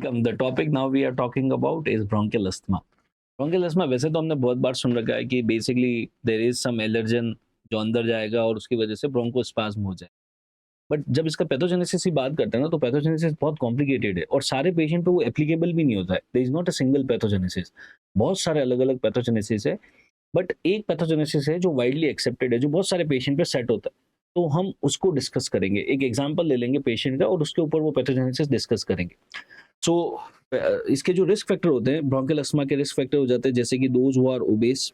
welcome. The topic now we are talking about is bronchial asthma. Bronchial asthma वैसे तो हमने बहुत बार सुन रखा है कि basically there is some allergen जो अंदर जाएगा और उसकी वजह से ब्रोंकोस्पाज्म हो जाए। बट जब इसका पैथोजेनेसिस की बात करते हैं ना तो पैथोजेनेसिस बहुत कॉम्प्लिकेटेड है और सारे पेशेंट पे वो एप्लीकेबल भी नहीं होता है। There is not a single pathogenesis. बहुत सारे अलग-अलग पैथोजेनेसिस है। बट एक पैथोजेनेसिस है जो वाइडली एक्सेप्टेड है, जो बहुत सारे पेशेंट पे सेट होता है। तो हम उसको डिस्कस करेंगे। एक एग्जांपल ले लेंगे पेशेंट का और उसके ऊपर वो पैथोजेनेसिस डिस्कस करेंगे। सो इसके जो रिस्क फैक्टर होते हैं ब्रोंकियल अस्थमा के रिस्क फैक्टर हो जाते हैं जैसे कि those who are obese,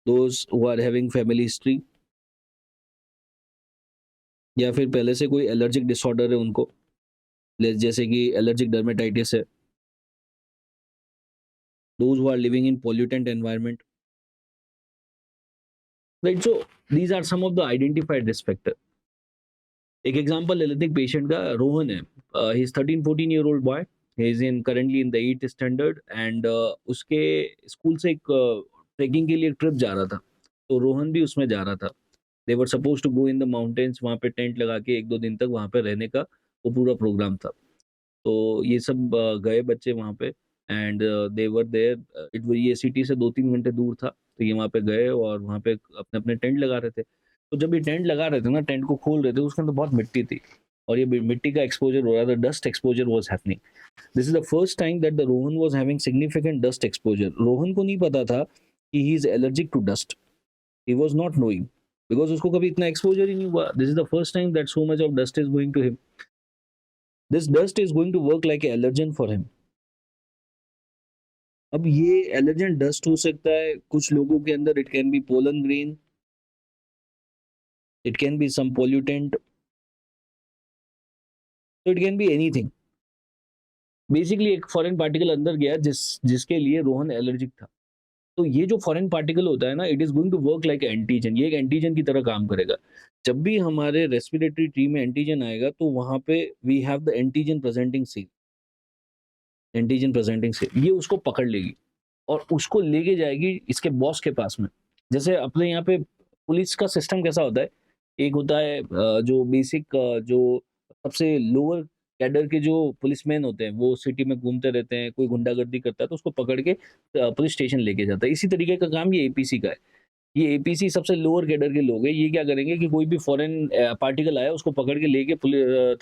those who are having family history, या फिर पहले से कोई एलर्जिक डिसऑर्डर है उनको, जैसे कि एलर्जिक डर्मेटाइटिस है, those who are living in pollutant environment, right. So these are some of the identified risk factor. एक एग्जांपल ले लेते हैं पेशेंट का। रोहन है, he is 13-14 year old boy, he is in currently in the 8th standard and उसके school से एक trekking के लिए ट्रिप जा रहा था, तो रोहन भी उसमें जा रहा था। They were suppose to go in the mountains, वहाँ पे टेंट लगा के 1-2 दिन तक वहाँ पे रहने का वो पूरा प्रोग्राम था। तो ये सब गए बच्चे वहाँ पे एंड दे वर देयर। ये सिटी से 2-3 घंटे दूर था, तो ये वहाँ पे गए और वहाँ पे अपने-अपने टेंट लगा रहे थे। तो जब ये टेंट लगा रहे थे ना, टेंट को खोल रहे थे, उसके अंदर बहुत मिट्टी थी और ये मिट्टी का एक्सपोजर हो रहा था, dust exposure was happening. This is the first time that the Rohan was having significant dust exposure. Rohan को नहीं पता था कि he is allergic to dust. He was not knowing because उसको कभी इतना एक्सपोजर ही नहीं हुआ। This is the first time that so much of dust is going to him. This dust is going to work like a allergen for him. अब ये एलर्जेंट dust हो सकता है कुछ लोगों के अंदर, it can be pollen grain, it can be some pollutant, तो it can be anything. Basically एक फॉरेन पार्टिकल अंदर गया जिसके लिए रोहन एलर्जिक था। तो ये जो फॉरेन पार्टिकल होता है ना, it is going to work like antigen. ये एक एंटीजन की तरह काम करेगा। जब भी हमारे रेस्पिरेटरी ट्री में एंटीजन आएगा तो वहां पे we have the antigen presenting cell. Antigen presenting cell ये उसको पकड़ लेगी और उसको लेके जाएगी इसके बॉस के पास में। जैसे अपने यहाँ पे पुलिस का सिस्टम कैसा होता है, एक होता है जो बेसिक जो सबसे लोअर कैडर के जो पुलिसमैन होते हैं वो सिटी में घूमते रहते हैं, कोई गुंडागर्दी करता है तो उसको पकड़ के पुलिस स्टेशन लेके जाता है। इसी तरीके का काम ये एपीसी का है। ये एपीसी सबसे लोअर कैडर के लोग हैं। ये क्या करेंगे कि कोई भी फॉरेन पार्टिकल आया उसको पकड़ के लेके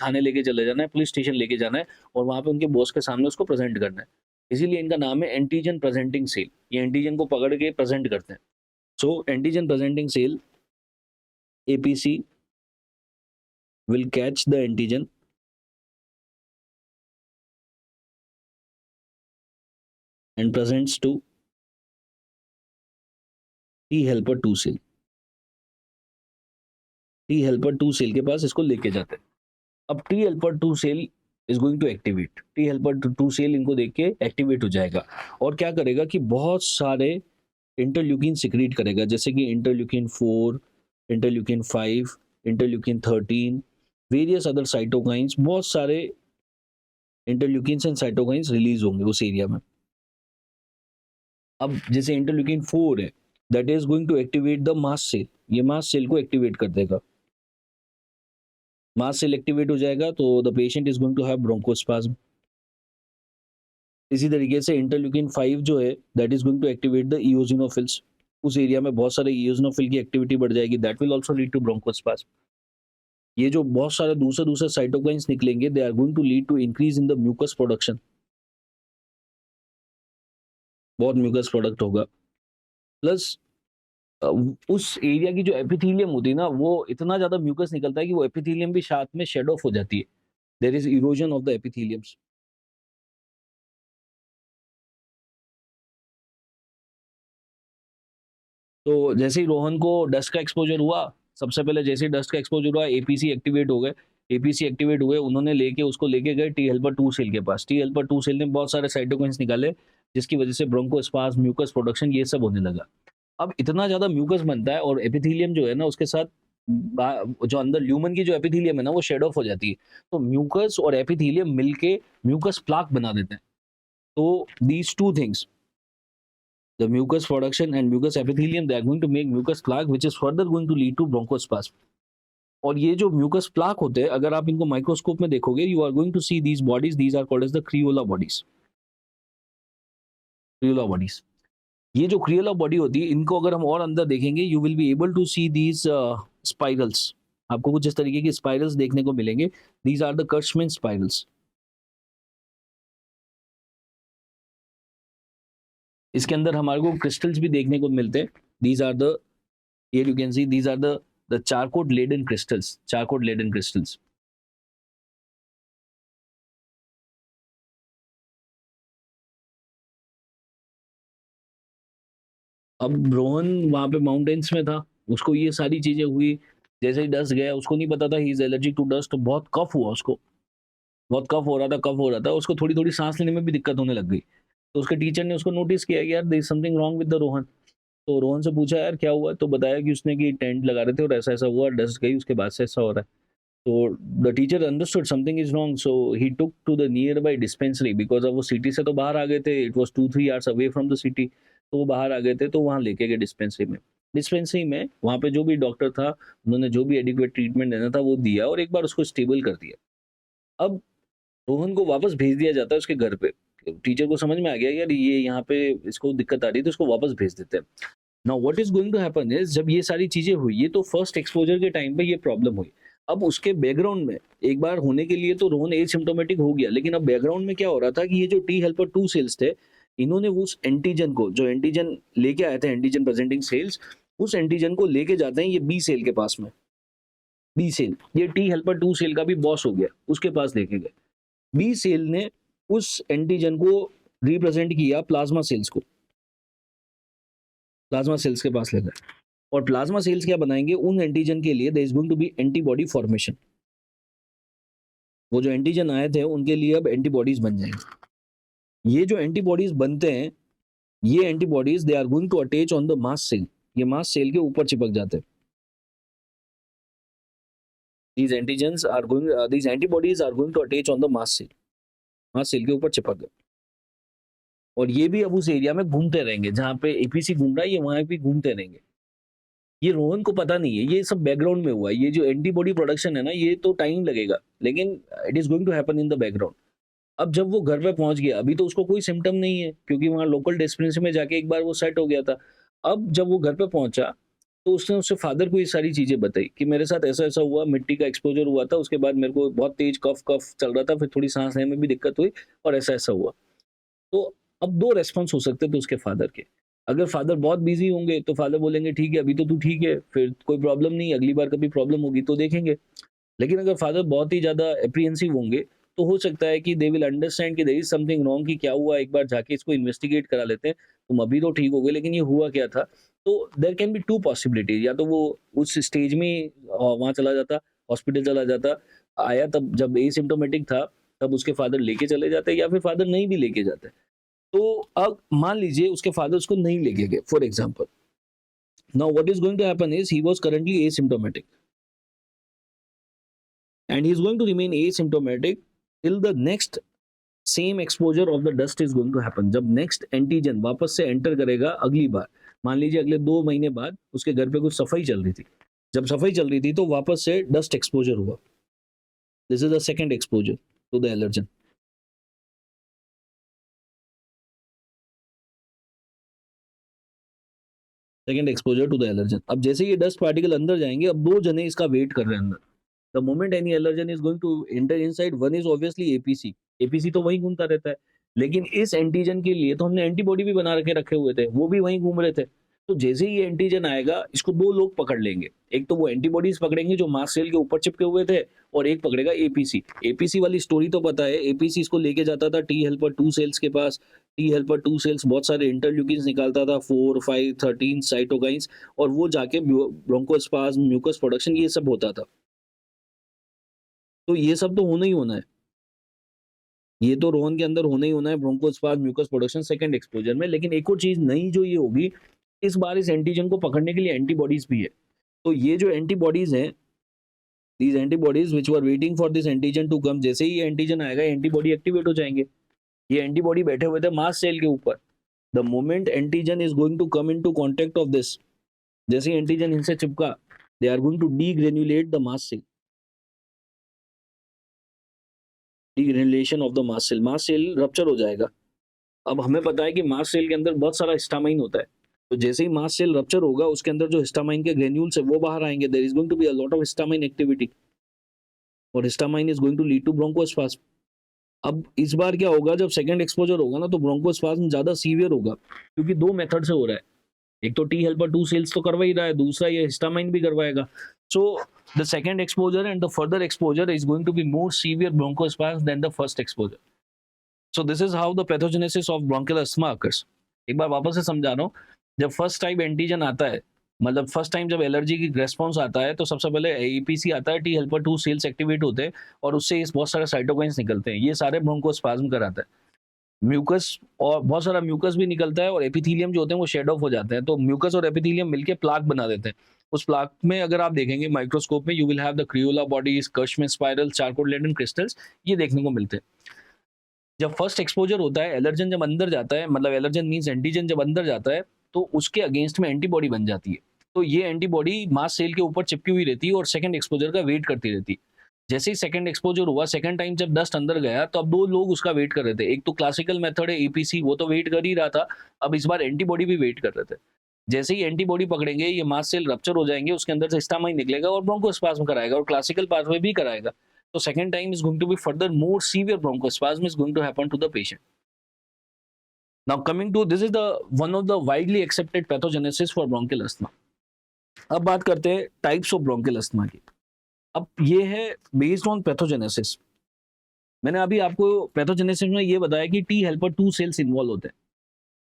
थाने लेके चले जाना है, पुलिस स्टेशन लेके जाना है और वहाँ पे उनके बॉस के सामने उसको प्रेजेंट करना है। इसीलिए इनका नाम है एंटीजन प्रेजेंटिंग सेल। ये एंटीजन को पकड़ के प्रेजेंट करते हैं। So antigen presenting cell APC will catch the antigen and presents to T helper 2 cell। T helper 2 cell के पास इसको लेके जाते हैं। अब T helper 2 cell is going to activate। T helper 2 cell इनको देख के एक्टिवेट हो जाएगा और क्या करेगा कि बहुत सारे इंटरल्यूकिन सिक्रीट करेगा, जैसे कि interleukin 4, interleukin 5, interleukin 13, various other cytokines. बहुत सारे इंटरल्यूकिन्स एंड साइटोकाइंस रिलीज होंगे उस एरिया में। अब जैसे इंटरल्यूकिन 4 है, that is going to activate the mast cell. ये मास्ट सेल को एक्टिवेट कर देगा। मास्ट सेल एक्टिवेट हो जाएगा तो the patient is going to have bronchospasm. इसी तरीके से इंटरल्यूकिन 5 जो है that is going to activate the eosinophils. उस एरिया में बहुत सारे इओसिनोफिल की एक्टिविटी बढ़ जाएगी, that will also lead to bronchospasm. ये जो बहुत सारे दूसरे दूसरे साइटोकाइंस निकलेंगे, they are going to lead to increase in the mucus production. बहुत म्यूकस प्रोडक्ट होगा। प्लस उस एरिया की जो एपिथेलियम होती है ना, वो इतना ज्यादा म्यूकस निकलता है कि वो एपिथेलियम भी साथ में शेड ऑफ हो जाती है। There is erosion of the epitheliums. तो जैसे ही रोहन को डस्ट का एक्सपोजर हुआ, सबसे पहले जैसे ही डस्ट का एक्सपोजर हुआ एपीसी एक्टिवेट हो गए। एपीसी एक्टिवेट हुए, उन्होंने लेके उसको लेके गए टी हेल्पर 2 सेल के पास। टी हेल्पर 2 सेल ने बहुत सारे साइटोकाइंस निकाले जिसकी वजह से ब्रोंकोस्पाज्म, म्यूकस प्रोडक्शन ये सब होने लगा। अब इतना ज्यादा म्यूकस बनता है और एपिथेलियम जो है ना उसके साथ जो अंदर ल्यूमन की जो एपिथेलियम है ना वो शेड ऑफ हो जाती है। तो म्यूकस और एपिथेलियम मिलके म्यूकस प्लाक बना देते हैं। तो these two things, the mucus production and mucus epithelium, they are going to make mucus plaque which is further going to lead to bronchospasm। और ये जो म्यूकस प्लाक होते हैं, अगर आप इनको माइक्रोस्कोप में देखोगे, you are going to see these bodies, these are called as the Creola bodies. Creola bodies, ये जो क्रियोला बॉडी होती है, इनको अगर हम और अंदर देखेंगे, you will be able to see these spirals. आपको कुछ इस तरीके की स्पाइरल्स देखने को मिलेंगे। These are the Curschmann spirals. इसके अंदर हमारे को क्रिस्टल्स भी देखने को मिलते हैं। These are the, here you can see these are the charcoal laden crystals, charcoal laden crystals। अब रोहन वहां पे माउंटेन्स में था, उसको ये सारी चीजें हुई। जैसे ही डस्ट गया, उसको नहीं पता था he is allergic to dust, तो बहुत कफ हुआ उसको, बहुत कफ हो रहा था, कफ हो रहा था, उसको थोड़ी थोड़ी सांस लेने में भी दिक्कत होने लग गई। तो उसके टीचर ने उसको नोटिस किया कि यार there is something wrong with the Rohan. तो रोहन से पूछा यार क्या हुआ, तो बताया कि उसने कि टेंट लगा रहे थे और ऐसा ऐसा हुआ, डस्ट गई, उसके बाद से ऐसा हो रहा है। तो the teacher understood something is wrong, so he took to the nearby dispensary, because अब वो सिटी से तो बाहर आ गए थे, it was 2-3 hours away from the city. तो वो बाहर आ गए थे, तो वहाँ लेके गए डिस्पेंसरी में। डिस्पेंसरी में वहाँ पे जो भी डॉक्टर था, उन्होंने जो भी एडिक्वेट ट्रीटमेंट देना था वो दिया, और एक बार उसको स्टेबल कर दिया। अब रोहन को वापस भेज दिया जाता है उसके घर पे। टीचर को समझ में आ गया यार ये यहाँ पे इसको दिक्कत आ रही है, तो इसको वापस भेज देते हैं। Now what is going to happen is, जब ये सारी चीजें हुई, ये तो फर्स्ट एक्सपोजर के टाइम पे ये प्रॉब्लम हुई। अब उसके बैकग्राउंड में एक बार होने के लिए तो रोहन एसिम्प्टोमेटिक हो गया, लेकिन अब बैकग्राउंड में क्या हो रहा था कि ये जो टी हेल्पर 2 सेल्स थे, इन्होंने उस एंटीजन को, जो एंटीजन लेके आए थे, एंटीजन प्रेजेंटिंग सेल्स, उस एंटीजन को लेके जाते हैं ये बी सेल के पास में। बी सेल, ये टी हेल्पर 2 सेल का भी बॉस हो गया, उसके पास लेके गए। बी सेल ने उस एंटीजन को रिप्रेजेंट किया प्लाज्मा सेल्स को, प्लाज्मा सेल्स के पास ले गए। और प्लाज्मा सेल्स क्या बनाएंगे, उन एंटीजन के लिए there is going to be antibody formation. वो जो एंटीजन आए थे उनके लिए अब एंटीबॉडीज बन जाएंगे। ये जो एंटीबॉडीज बनते हैं, ये antibodies they are going to attach on the mast cell, ये मास्ट सेल के ऊपर चिपक जाते हैं। these antigens are going these antibodies are going to attach on the mast cell के ऊपर चिपक गए। और ये भी अब उस एरिया में घूमते रहेंगे, जहां पे एपीसी घूम रहा है ये वहां भी घूमते रहेंगे। ये रोहन को पता नहीं है, ये सब बैकग्राउंड में हुआ है। ये जो एंटीबॉडी प्रोडक्शन है ना, ये तो टाइम लगेगा, लेकिन it is going to happen in the background. अब जब वो घर पे पहुंच गया, अभी तो उसको कोई सिम्टम नहीं है, क्योंकि वहां लोकल डिस्पेंसरी में जाके एक बार वो सेट हो गया था। अब जब वो घर पे पहुंचा, तो उसने उससे फादर को ये सारी चीजें बताई कि मेरे साथ ऐसा ऐसा हुआ, मिट्टी का एक्सपोजर हुआ था, उसके बाद मेरे को बहुत तेज कफ कफ चल रहा था, फिर थोड़ी सांस लेने में भी दिक्कत हुई, और ऐसा ऐसा हुआ। तो अब दो रेस्पॉन्स हो सकते थे उसके फादर के। अगर फादर बहुत बिजी होंगे तो फादर बोलेंगे ठीक है अभी तो तू ठीक है, फिर कोई प्रॉब्लम नहीं, अगली बार कभी प्रॉब्लम होगी तो देखेंगे। लेकिन अगर फादर बहुत ही ज्यादा एप्रीहेंसिव होंगे, तो हो सकता है कि दे विल अंडरस्टैंड कि देयर इज समथिंग रॉन्ग, कि क्या हुआ, एक बार जाके इसको इन्वेस्टिगेट करा लेते हैं, तुम अभी तो ठीक हो गए लेकिन ये हुआ क्या था। तो there can be two possibilities, या तो वो उस स्टेज में वहां चला जाता, हॉस्पिटल चला जाता, आया तब जब एसिम्प्टोमेटिक था, तब उसके फादर लेके चले जाते, या फिर फादर नहीं भी लेके जाते। तो अब मान लीजिए उसके फादर उसको नहीं लेके गए, for example. Now what is going to happen is he was currently asymptomatic, and he is going to remain asymptomatic till the next same exposure of the dust is going to happen। जब next antigen वापस से enter करेगा अगली बार, मान लीजिए अगले 2 महीने बाद उसके घर पे कुछ सफाई चल रही थी, जब सफाई चल रही थी तो वापस से डस्ट एक्सपोजर हुआ। This is the second exposure to the allergen. Second exposure to the allergen. अब जैसे ये डस्ट पार्टिकल अंदर जाएंगे, अब 2 जने इसका वेट कर रहे हैं अंदर। The moment any allergen is going to enter inside, one is obviously APC, APC तो वहीं घूमता रहता है, लेकिन इस एंटीजन के लिए तो हमने एंटीबॉडी भी बना के रखे हुए थे, वो भी वहीं घूम रहे थे। तो जैसे ही ये एंटीजन आएगा, इसको 2 लोग पकड़ लेंगे। एक तो वो एंटीबॉडीज पकड़ेंगे जो मास्ट सेल के ऊपर चिपके हुए थे, और एक पकड़ेगा एपीसी। एपीसी वाली स्टोरी तो पता है, एपीसी इसको लेके जाता था टी हेल्पर 2 सेल्स के पास। टी हेल्पर 2 सेल्स बहुत सारे इंटरल्यूकिन्स निकालता था, 4, 5, 13 साइटोकाइंस, और वो जाके ब्रोंकोस्पाज्म, म्यूकस प्रोडक्शन, ये सब होता था। तो ये सब तो होना ही होना है, ये तो रोहन के अंदर होना ही होना है, bronchospasm, mucus production second exposure में। लेकिन एक और चीज नई जो ये होगी, इस बार इस एंटीजन को पकड़ने के लिए एंटीबॉडीज भी है। तो ये जो एंटीबॉडीज हैं, these antibodies which were waiting for this antigen to come, जैसे ही ये एंटीजन आएगा एंटीबॉडी एक्टिवेट हो जाएंगे। ये एंटीबॉडी बैठे हुए थे मास्ट सेल के ऊपर। The moment antigen is going to come into contact of this, जैसे ही एंटीजन इनसे चिपका, they are going to degranulate the mast cell, degranulation of the mast cell rupture हो जाएगा। अब हमें पता है कि मास्ट सेल के अंदर बहुत सारा हिस्टामाइन होता है, तो जैसे ही मास्ट सेल रप्चर होगा उसके अंदर जो हिस्टामाइन के ग्रेन्यूल्स है वो बाहर आएंगे, there is going to be a lot of histamine activity और histamine is going to lead to bronchospasm. अब इस बार क्या होगा, जब सेकंड एक्सपोजर होगा ना तो ब्रोंकोस्पाज्म ज्यादा सीवियर होगा, क्योंकि दो मेथड से हो रहा है, एक तो टी हेल्पर 2 सेल्स तो करवा ही रहा है, दूसरा ये हिस्टामाइन भी करवाएगा। So the second exposure and the further exposure is going to be more severe bronchospasm than the first exposure. So this is how the pathogenesis of bronchial asthma occurs. एक बार वापस से समझा रहा हूँ, जब फर्स्ट टाइप एंटीजन आता है, मतलब फर्स्ट टाइम जब एलर्जी की रेस्पॉन्स आता है, तो सबसे पहले एपीसी आता है, टी हेल्पर 2 सेल्स एक्टिवेट होते हैं और उससे बहुत सारे साइटोकाइंस निकलते हैं, ये सारे ब्रोंकोस्पाज्म कराता है। म्यूकस और बहुत सारा म्यूकस भी निकलता है और एपिथेलियम जो होते हैं वो शेड ऑफ हो जाते हैं, तो म्यूकस और एपिथेलियम मिलके प्लाक बना देते हैं। उस प्लाक में अगर आप देखेंगे माइक्रोस्कोप में, you will have the Creola bodies, कश्मीर स्पाइरल, चारकोलेडन क्रिस्टल्स, ये देखने को मिलते हैं। जब फर्स्ट एक्सपोजर होता है, एलर्जन जब अंदर जाता है, मतलब एलर्जन मींस एंटीजन जब अंदर जाता है, तो उसके अगेंस्ट में एंटीबॉडी बन जाती है, तो ये एंटीबॉडी मास्ट सेल के ऊपर चिपकी हुई रहती है और सेकंड एक्सपोजर का वेट करती रहती है। जैसे ही सेकंड एक्सपोजर हुआ, सेकंड टाइम जब डस्ट अंदर गया, तो अब दो लोग उसका वेट कर रहे थे, एक तो क्लासिकल मेथड है एपीसी, वो तो वेट कर ही रहा था, अब इस बार एंटीबॉडी भी वेट कर रहे थे। जैसे ही एंटीबॉडी पकड़ेंगे, ये मास्ट सेल रप्चर हो जाएंगे, उसके अंदर से हिस्टामाइन निकलेगा और ब्रोंकोस्पाज्म कराएगा और क्लासिकल पाथवे भी कराएगा, तो second time is going to be further more severe bronchospasm is going to happen to the patient. Now coming to, this is the one of the widely accepted pathogenesis for bronchial asthma. अब बात करते हैं types of bronchial asthma की। अब ये है based on pathogenesis. मैंने अभी आपको पैथोजेनेसिस में ये बताया कि टी हेल्पर 2 सेल्स इन्वॉल्व होते हैं,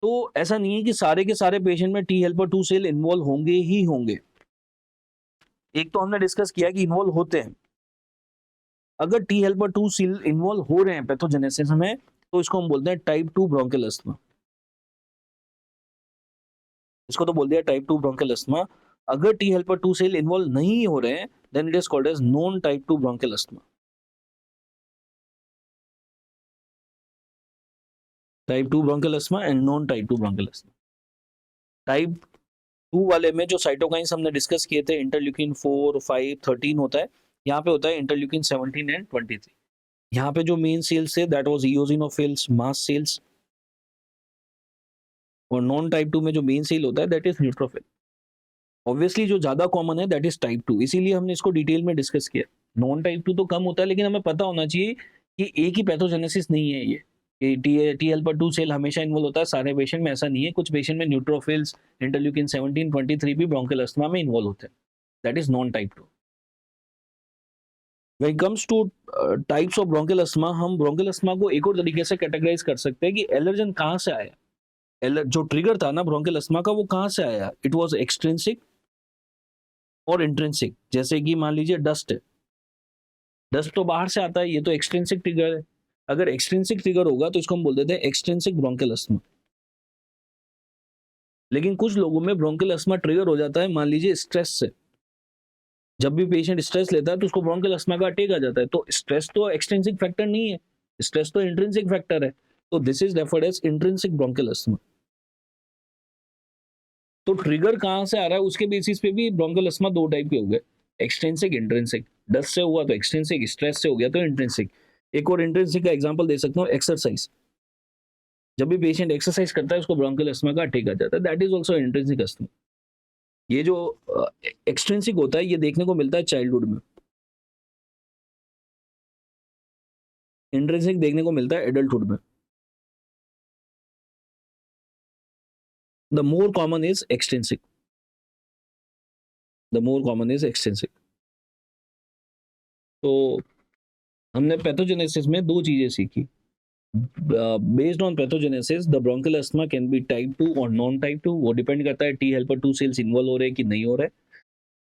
तो ऐसा नहीं है कि सारे के सारे पेशेंट में टी हेल्पर 2 सेल इन्वॉल्व होंगे ही होंगे। एक तो हमने डिस्कस किया कि इन्वॉल्व होते हैं, अगर टी हेल्पर 2 सेल इन्वॉल्व हो रहे हैं पैथोजेनेसिस में, तो इसको हम बोलते हैं टाइप 2 ब्रोंकियल अस्थमा। इसको तो बोल दिया टाइप 2 ब्रोंकियल अस्थमा। अगर टी हेल्पर 2 सेल इन्वॉल्व नहीं हो रहे हैं, then it is called as non type 2 bronchial asthma. Type 2 bronchial asthma and non type 2 bronchial asthma. Type 2 वाले में जो साइटोकाइंस हमने डिस्कस किए थे, इंटरल्यूकिन 4, 5, 13 होता है, यहाँ पे होता है इंटरल्यूकिन 17 एंड 23। यहाँ पे जो मेन सेल्स है that was eosinophils, mast cells, और नॉन टाइप 2 में जो मेन सेल होता है दैट इज न्यूट्रोफिल। ऑब्वियसली जो ज्यादा कॉमन है दैट इज टाइप 2, इसीलिए हमने इसको डिटेल में डिस्कस किया। नॉन टाइप 2 तो कम होता है, लेकिन हमें पता होना चाहिए कि एक ही पैथोजेनेसिस नहीं है ये, टी हेल्पर 2 सेल हमेशा इन्वॉल्व होता है सारे पेशेंट में, ऐसा नहीं है। कुछ पेशेंट में न्यूट्रोफिल्स, इंटरल्यूकिन 17, 23 भी ब्रोंकियल अस्थमा में इन्वॉल्व होते हैं, that is non type 2। When it comes to types of bronchial asthma, हम bronchial asthma को एक और तरीके से कैटेगराइज कर सकते हैं कि एलर्जन कहाँ से आया, जो ट्रिगर था ना ब्रोंकियल अस्थमा का, वो कहाँ से आया। इट वाज एक्सट्रिंसिक और इंट्रिंसिक। जैसे कि मान लीजिए डस्ट है, डस्ट तो बाहर से आता है, ये तो एक्सट्रिंसिक ट्रिगर है। अगर एक्सट्रिंसिक ट्रिगर होगा तो इसको हम बोल देते हैं एक्सट्रिंसिक ब्रोंकियल अस्थमा। लेकिन कुछ लोगों में ब्रोंकियल अस्थमा ट्रिगर हो जाता है मान लीजिए स्ट्रेस से। जब भी पेशेंट स्ट्रेस लेता है तो उसको ब्रोंकियल अस्थमा का अटैक आ जाता है। तो स्ट्रेस तो एक्सट्रिंसिक फैक्टर नहीं है, स्ट्रेस तो इंट्रिंसिक फैक्टर है, तो this is referred as intrinsic bronchial asthma. तो ट्रिगर कहां से आ रहा है उसके बेसिस पे भी ब्रोंकियल अस्थमा दो टाइप के हो गए, एक्सट्रिंसिक, इंट्रिंसिक। डस्ट से हुआ तो एक्सट्रिंसिक, स्ट्रेस से हो गया तो इंट्रिंसिक। एक और इंट्रिंसिक का एग्जांपल दे सकता हूँ, एक्सरसाइज। जब भी पेशेंट एक्सरसाइज करता है उसको ब्रोंकियल अस्थमा का अटैक आ जाता है, that is also intrinsic asthma. ये जो एक्सट्रिंसिक होता है ये देखने को मिलता है चाइल्डहुड में, इंट्रिंसिक देखने को मिलता है एडल्टहुड में। The more common is extrinsic, the more common is extrinsic. तो हमने पैथोजेनेसिस में दो चीजें सीखी। Based on pathogenesis the bronchial asthma can be type 2 और नॉन टाइप 2, वो डिपेंड करता है टी हेल्पर 2 सेल्स इन्वॉल्व हो रहे हैं कि नहीं हो रहे,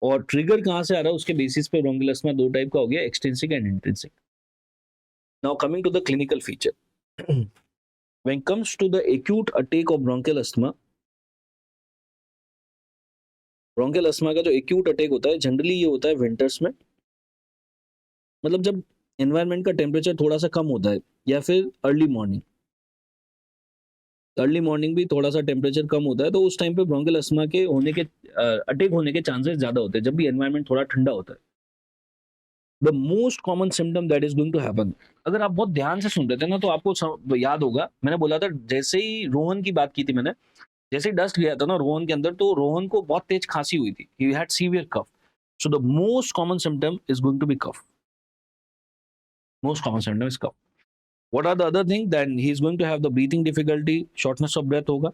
और ट्रिगर कहां से आ रहा है उसके बेसिस पे ब्रोंकियल अस्थमा दो टाइप का हो गया, extrinsic and intrinsic. Now coming to the clinical feature, when comes to the acute attack of bronchial asthma, bronchial asthma का जो एक्यूट अटैक होता है जनरली ये होता है विंटर्स में, मतलब जब एनवायरनमेंट का टेम्परेचर थोड़ा सा कम होता है, या फिर अर्ली मॉर्निंग, अर्ली मॉर्निंग भी थोड़ा सा टेम्परेचर कम होता है, तो उस टाइम पे ब्रोंकियल अस्थमा के होने के अटैक होने के चांसेस ज्यादा होते हैं जब भी एनवायरनमेंट थोड़ा ठंडा होता है। The most common symptom that is going to happen, अगर आप बहुत ध्यान से सुन रहे थे ना तो आपको याद होगा मैंने बोला था, जैसे ही रोहन की बात की थी मैंने, जैसे ही डस्ट गया था ना रोहन के अंदर, तो रोहन को बहुत तेज खांसी हुई थी, he had severe cough. So the most common symptom is going to be cough, most common symptom is cough. What are the other thing? Then he is going to have the breathing difficulty, shortness of breath होगा।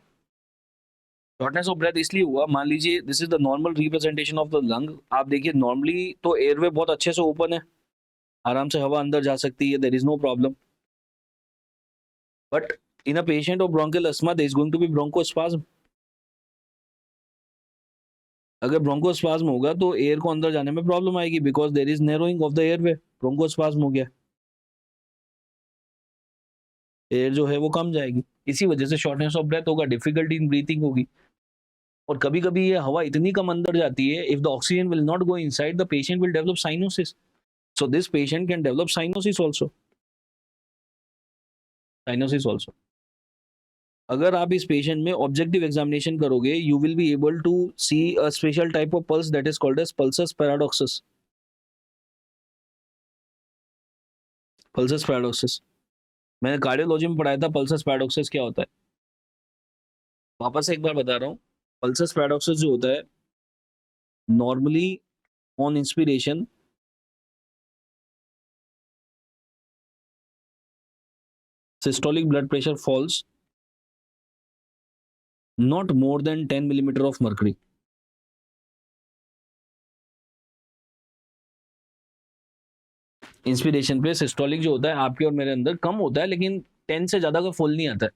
Shortness of breath इसलिए हुआ, मान लीजिए this is the normal representation of the lung. आप देखिए normally तो airway बहुत अच्छे से ओपन है, आराम से हवा अंदर जा सकती है, there is no problem. But in a patient of bronchial asthma there is going to be bronchospasm. अगर ब्रोंकोस्पाज्म होगा तो एयर को अंदर जाने में प्रॉब्लम आएगी, because there is narrowing of the airway, bronchospasm हो गया, एयर जो है वो कम जाएगी, इसी वजह से शॉर्टनेस ऑफ ब्रेथ होगा, डिफिकल्टी इन ब्रीथिंग होगी। और कभी कभी ये हवा इतनी कम अंदर जाती है, if the oxygen will not go inside, the patient will develop cyanosis. So this patient can develop cyanosis also, cyanosis also. अगर आप इस पेशेंट में ऑब्जेक्टिव एग्जामिनेशन करोगे, you will be able to see a special type of pulse that is called as pulsus paradoxus. Pulsus paradoxus मैंने cardiology में पढ़ाया था, pulses पैराडॉक्सिस क्या होता है, वापस एक बार बता रहा हूँ। पल्सस पैराडॉक्सिस जो होता है, normally on inspiration systolic blood pressure falls not more than 10 millimeter of mercury. Inspiration पे सिस्टोलिक जो होता है आपके और मेरे अंदर कम होता है, लेकिन 10 से ज्यादा का फॉल नहीं आता है।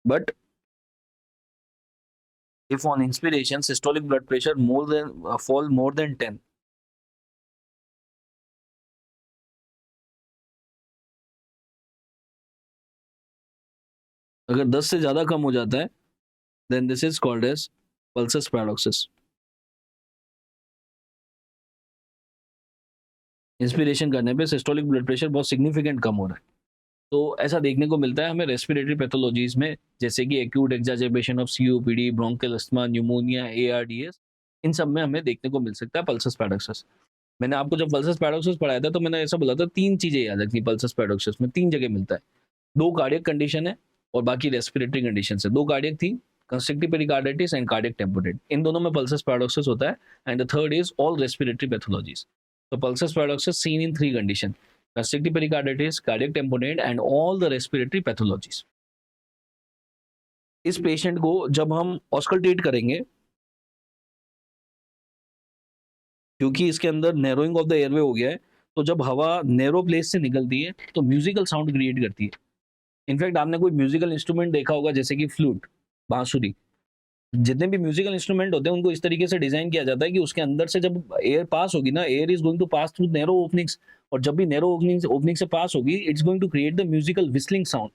But if on inspiration systolic blood pressure more than fall more than 10, अगर 10 से ज्यादा कम हो जाता है, then this is called as pulsus paradoxus. Inspiration करने पे सिस्टोलिक ब्लड प्रेशर बहुत सिग्निफिकेंट कम हो रहा है। तो ऐसा देखने को मिलता है हमें रेस्पिरेटरी पैथोलॉजीज में, जैसे कि acute exacerbation of COPD, bronchial asthma, pneumonia, ARDS, इन सब में हमें देखने को मिल सकता है पल्सस पैराडॉक्सिस। मैंने आपको जब पल्सस पैराडॉक्सिस पढ़ाया था तो मैंने ऐसा बोला था, 3 चीजें याद रखनी पल्सस पैराडॉक्सिस में, 3 जगह मिलता है। 2 कार्डियक कंडीशन है और बाकी रेस्पिरेटरी कंडीशन है। 2 कार्डियक थी, कंस्ट्रिक्टिव पेरिकार्डिटिस एंड कार्डियक टेम्पोनेट, इन दोनों में पल्सस पैराडॉक्सिस होता है। And the third is all respiratory pathologies. तो pulsus paradoxus seen in 3 conditions: constrictive pericarditis, cardiac tamponade, and all the respiratory pathologies. इस पेशेंट को जब हम ऑस्कल्टेट करेंगे, क्योंकि इसके अंदर नैरोइंग ऑफ द एयरवे हो गया है, तो जब हवा नैरो प्लेस से निकलती है तो म्यूजिकल साउंड क्रिएट करती है। इनफैक्ट आपने कोई म्यूजिकल इंस्ट्रूमेंट देखा होगा, जैसे कि फ्लूट, बांसुरी, जितने भी म्यूजिकल इंस्ट्रूमेंट होते हैं उनको इस तरीके से डिजाइन किया जाता है कि उसके अंदर से जब एयर पास होगी ना, air is going to pass through narrow openings, और जब भी नैरो ओपनिंग से पास होगी, it's going to create the musical whistling sound,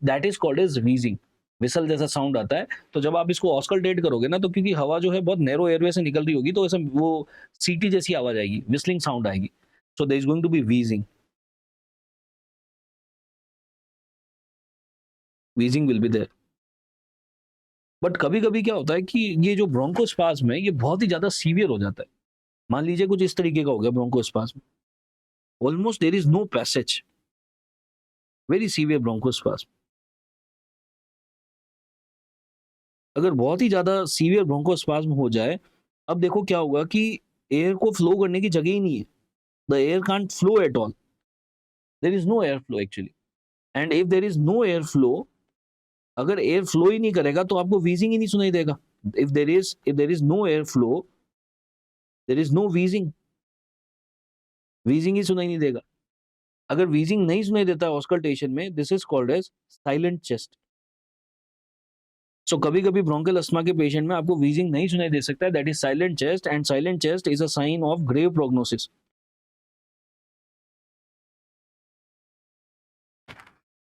that is called as wheezing. Whistle जैसा साउंड आता है। तो जब आप इसको ऑस्कल्टेट करोगे ना, तो क्योंकि हवा जो है बहुत नैरो एयरवे से निकल रही होगी, तो ऐसा वो सीटी जैसी आवाज आएगी, विस्लिंग साउंड आएगी। So there is going to be wheezing, wheezing will be there. But कभी कभी क्या होता है कि ये जो ब्रोंकोस्पाज्म है ये बहुत ही ज्यादा सीवियर हो जाता है। मान लीजिए कुछ इस तरीके का हो गया bronchospasm, almost there is no passage, very severe bronchospasm. अगर बहुत ही ज्यादा सीवियर ब्रोंकोस्पाज्म हो जाए, अब देखो क्या होगा कि एयर को फ्लो करने की जगह ही नहीं है, the air can't flow at all, there is no air flow actually. And if there is no air flow, अगर एयर फ्लो ही नहीं करेगा तो आपको व्हीजिंग ही नहीं सुनाई देगा। If there is no air flow, there is no wheezing, wheezing ही सुनाई नहीं देगा। अगर व्हीजिंग नहीं सुनाई देता है ऑस्कल्टेशन में, this is called as silent chest. So कभी कभी ब्रोंकियल अस्थमा के पेशेंट में आपको व्हीजिंग नहीं सुनाई दे सकता है, that is silent chest, and silent chest is a sign of grave prognosis.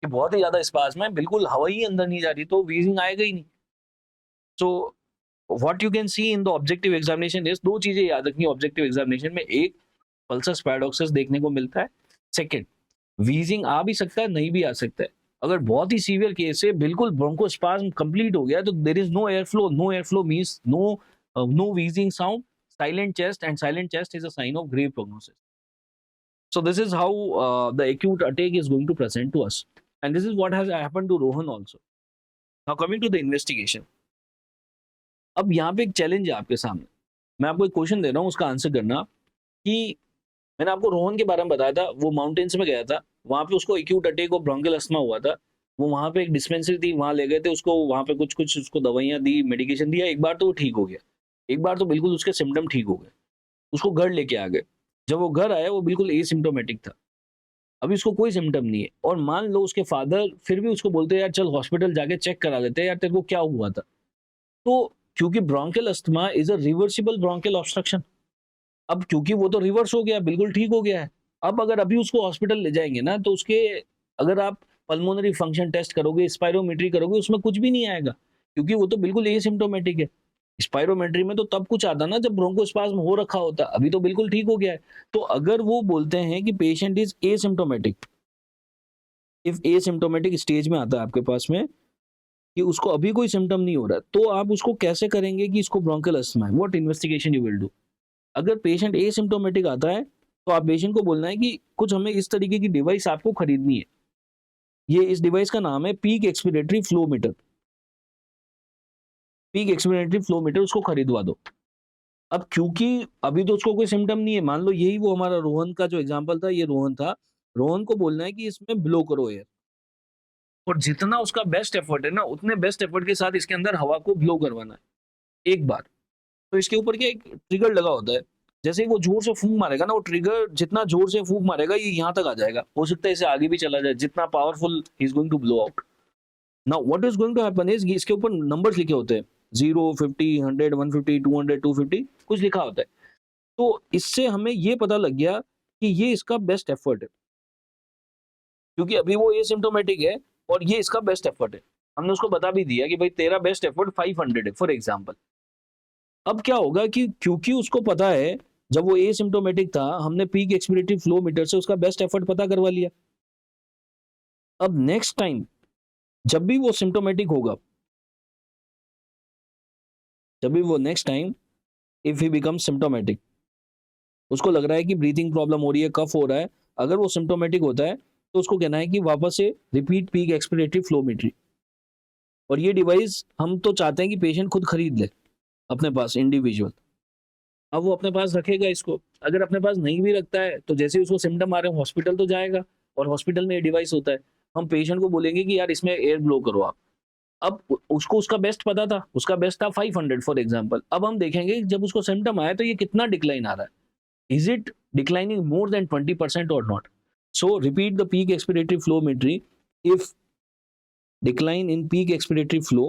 कि बहुत ही ज्यादा स्पाज्म है, बिल्कुल हवा ही अंदर नहीं जा रही, तो व्हीजिंग आएगा ही नहीं। So what you can C in the objective examination is, 2 चीजें याद रखनी ऑब्जेक्टिव एग्जामिनेशन में। एक, पल्सस पैराडॉक्सिस देखने को मिलता है। सेकंड, व्हीजिंग आ भी सकता है, नहीं भी आ सकता है। अगर बहुत ही सीवियर केस है, बिल्कुल ब्रोंकोस्पाज्म कंप्लीट हो गया, तो there is no air flow. No air flow means no no wheezing sound, silent chest, and silent chest is a sign of grave prognosis. So this is how the acute attack is going to present to us, and this is what has happened to Rohan also. Now coming to the investigation. अब यहाँ पे एक challenge है आपके सामने, मैं आपको एक क्वेश्चन दे रहा हूँ, उसका आंसर करना कि मैंने आपको रोहन के बारे में बताया था, वो माउंटेन्स में गया था, वहाँ पे उसको एक्यूट अटैक और ब्रोंकियल अस्थमा हुआ था, वो वहाँ पे एक डिस्पेंसरी थी, वहाँ ले गए थे उसको, वहाँ पे कुछ कुछ उसको दवाइयाँ दी, मेडिकेशन दिया, एक बार तो वो ठीक हो गया, एक बार तो बिल्कुल उसके सिम्टम ठीक हो गए, उसको घर लेके आ गए। जब वो घर आया वो बिल्कुल एसिम्प्टोमेटिक था, अभी उसको कोई सिम्टम नहीं है, और मान लो उसके फादर फिर भी उसको बोलते यार चल हॉस्पिटल जाके चेक करा लेते हैं, यार तेरे को क्या हुआ था। तो क्योंकि bronchial asthma is a reversible bronchial obstruction, अब क्योंकि वो तो रिवर्स हो गया, बिल्कुल ठीक हो गया है, अब अगर अभी उसको हॉस्पिटल ले जाएंगे ना, तो उसके अगर आप पल्मोनरी फंक्शन टेस्ट करोगे, स्पायरोमेट्री करोगे, उसमें कुछ भी नहीं आएगा, क्योंकि वो तो बिल्कुल एसिम्प्टोमेटिक है। स्पायरोमेट्री में तो तब कुछ आता ना जब ब्रोंकोस्पाज्म हो रखा होता, अभी तो बिल्कुल ठीक हो गया है। तो अगर वो बोलते हैं कि patient is asymptomatic, if asymptomatic stage में आता है आपके पास में कि उसको अभी कोई सिम्टम नहीं हो रहा, तो आप उसको कैसे करेंगे कि इसको ब्रोंकियल अस्थमा है, what investigation you will do. अगर पेशेंट एसिम्प्टोमेटिक आता है तो आप पेशेंट को बोलना है कि कुछ हमें इस तरीके की डिवाइस आपको खरीदनी है, ये इस डिवाइस का नाम है peak expiratory flow meter, peak expiratory flow meter उसको खरीदवा दो। अब क्योंकि अभी तो उसको कोई सिम्टम नहीं है, मान लो यही वो हमारा रोहन का जो एग्जांपल था, ये रोहन था, रोहन को बोलना है कि इसमें ब्लो करो एयर, और जितना उसका बेस्ट एफर्ट है ना, उतने बेस्ट एफर्ट के साथ इसके अंदर हवा को ब्लो करवाना है एक बार। तो इसके ऊपर क्या एक ट्रिगर लगा होता है, जैसे ही वो जोर से फूंक मारेगा ना, वो ट्रिगर जितना जोर से फूंक मारेगा ये यहाँ तक आ जाएगा, हो सकता है इसे आगे भी चला जाए, जितना powerful he is going to blow out. Now what is going to happen is, इसके ऊपर नंबर्स लिखे होते हैं, 0, 50, 100, 150, 200, 250 कुछ लिखा होता है। तो इससे हमें ये पता लग गया कि ये इसका बेस्ट एफर्ट है, क्योंकि अभी वो एसिम्प्टोमेटिक है और ये इसका बेस्ट एफर्ट है। हमने उसको बता भी दिया कि भाई तेरा बेस्ट एफर्ट 500 है फॉर एग्जाम्पल। अब क्या होगा कि क्योंकि उसको पता है, जब वो एसिम्प्टोमेटिक था हमने पीक एक्सपिरेटरी फ्लो मीटर से उसका बेस्ट एफर्ट पता करवा लिया। अब नेक्स्ट टाइम जब भी वो सिम्प्टोमेटिक होगा, जब भी वो next time if he become symptomatic, उसको लग रहा है कि ब्रीथिंग प्रॉब्लम हो रही है, कफ हो रहा है, अगर वो सिम्प्टोमेटिक होता है तो उसको कहना है कि वापस से रिपीट पीक एक्सपिरेटरी फ्लोमेट्री। और ये डिवाइस हम तो चाहते हैं कि पेशेंट खुद खरीद ले अपने पास इंडिविजुअल। अब वो अपने पास रखेगा इसको, अगर अपने पास नहीं भी रखता है तो जैसे ही उसको सिम्टम आ रहे हैं हॉस्पिटल तो जाएगा, और हॉस्पिटल में ये डिवाइस होता है, हम पेशेंट को बोलेंगे कि यार इसमें एयर ब्लो करो आप। अब उसको उसका बेस्ट पता था, उसका बेस्ट था 500 फॉर एग्जाम्पल। अब हम देखेंगे जब उसको सिम्टम आया तो ये कितना डिक्लाइन आ रहा है, is it declining more than 20% or not? So repeat the peak expiratory flowmetry. If decline in peak expiratory flow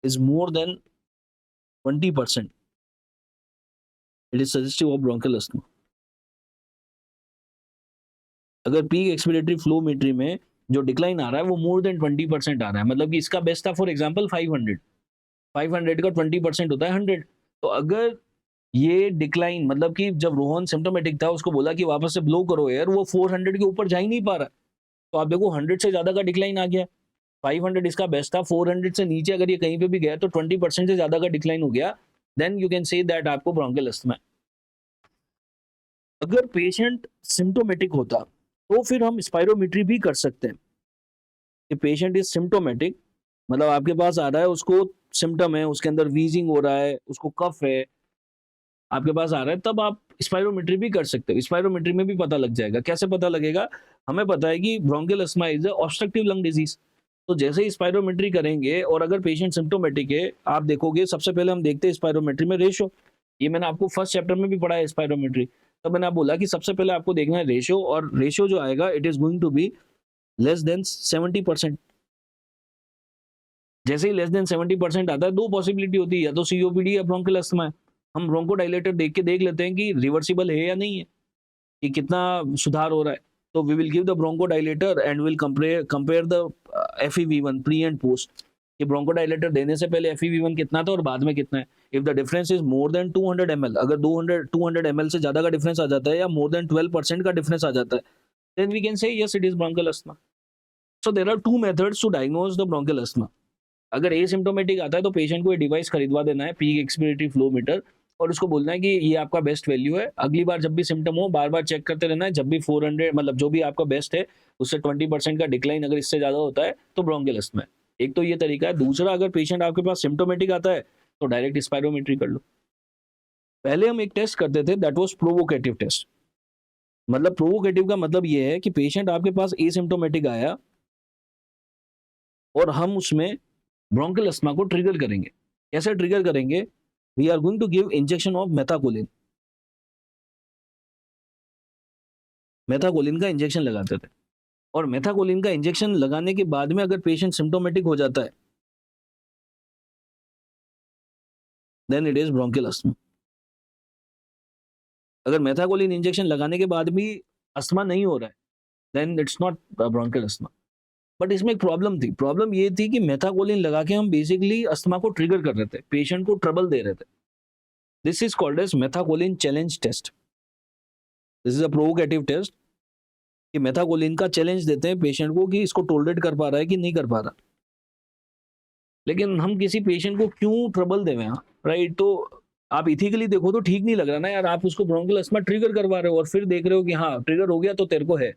is more than 20%, it is suggestive of bronchial asthma. अगर पीक एक्सपिरेटरी फ्लोमेट्री में जो decline आ रहा है वो more than 20% आ रहा है, मतलब कि इसका बेस्ट था फॉर एग्जांपल 500, 500 का 20% होता है 100। तो अगर ये डिक्लाइन, मतलब कि जब रोहन सिम्टोमेटिक था उसको बोला कि वापस से ब्लो करो एयर, वो 400 के ऊपर जा ही नहीं पा रहा, तो आप देखो 100 से ज्यादा का डिक्लाइन आ गया। 500 इसका बेस्ट था, 400 से नीचे अगर ये कहीं पे भी गया तो 20% से ज्यादा का डिक्लाइन हो गया, then you can say that आपको ब्रोंकियल अस्थमा है। अगर पेशेंट सिम्टोमेटिक होता तो फिर हम स्पायरोमेट्री भी कर सकते हैं कि पेशेंट इज सिम्टोमेटिक, मतलब आपके पास आ रहा है, उसको सिम्टम है, उसके अंदर वीजिंग हो रहा है, उसको कफ है, आपके पास आ रहा है, तब आप स्पायरोमेट्री भी कर सकते हो। स्पायरोमेट्री में भी पता लग जाएगा। कैसे पता लगेगा, हमें पता है कि bronchial asthma is obstructive lung disease, तो जैसे ही स्पायरोमेट्री करेंगे और अगर पेशेंट सिम्टोमेटिक है, आप देखोगे सबसे पहले हम देखते हैं स्पायरोमेट्री में रेशो। ये मैंने आपको फर्स्ट चैप्टर में भी पढ़ा है स्पायरोमेट्री, तब मैंने आप बोला कि सबसे पहले आपको देखना है रेशो, और रेशो जो आएगा it is going to be less than 70%। जैसे ही लेस देन 70% आता है, दो पॉसिबिलिटी होती है, या तो सीओपीडी या ब्रोंकियल अस्थमा है। हम ब्रोंकोडाइलेटर देख के देख लेते हैं कि रिवर्सिबल है या नहीं है, कि कितना सुधार हो रहा है। तो we will give the bronchodilator and will compare the FEV1 pre and post, कि ब्रोंकोडाइलेटर देने से पहले FEV1 कितना था और बाद में कितना है। If the difference is more than 200 ml, अगर 200 ml से ज्यादा का डिफरेंस आ जाता है या मोर देन 12% का डिफरेंस आ जाता है, then we can say yes it is bronchial asthma. So there are two methods to diagnose the bronchial asthma. अगर एसिम्प्टोमेटिक आता है तो पेशेंट को ये डिवाइस खरीदवा देना है, पीक एक्सपिरेटरी फ्लो मीटर, और उसको बोलना है कि ये आपका बेस्ट वैल्यू है, अगली बार जब भी सिम्टम हो बार-बार चेक करते रहना है, जब भी 400 मतलब जो भी आपका बेस्ट है उससे 20% का डिक्लाइन अगर इससे ज़्यादा होता है तो ब्रोंकियल अस्थमा है। एक तो ये तरीका है। दूसरा, अगर पेशेंट आपके पास सिम्प्टोमेटिक आता है तो डायरेक्ट स्पायरोमेट्री कर लो। पहले हम एक टेस्ट करते थे, दैट वाज प्रोवोकेटिव टेस्ट। मतलब प्रोवोकेटिव का मतलब ये है कि पेशेंट आपके पास एसिम्प्टोमेटिक आया और हम उसमें ब्रोंकियल अस्थमा को ट्रिगर करेंगे। कैसे ट्रिगर करेंगे? We are going to give injection of methacholine. Methacholine का इंजेक्शन लगाते थे, और मेथाकोलिन का इंजेक्शन लगाने के बाद में अगर पेशेंट सिम्प्टोमेटिक हो जाता है, then it is bronchial asthma. अगर मेथाकोलिन इंजेक्शन लगाने के बाद भी अस्थमा नहीं हो रहा है, then it's not bronchial asthma. But इसमें एक प्रॉब्लम थी। प्रॉब्लम ये थी कि मेथाकोलिन लगा के हम बेसिकली अस्थमा को ट्रिगर कर रहे थे, पेशेंट को ट्रबल दे रहे थे। This is called as methacholine challenge test. This is a provocative test कि मेथाकोलिन का चैलेंज देते हैं पेशेंट को कि इसको टॉलरेट कर पा रहा है कि नहीं कर पा रहा। लेकिन हम किसी पेशेंट को क्यों ट्रबल देवें, राइट? तो आप इथिकली देखो तो ठीक नहीं लग रहा ना यार, आप उसको ब्रोंकियल अस्थमा ट्रिगर करवा रहे हो और फिर देख रहे हो कि हाँ ट्रिगर हो गया तो तेरे को है,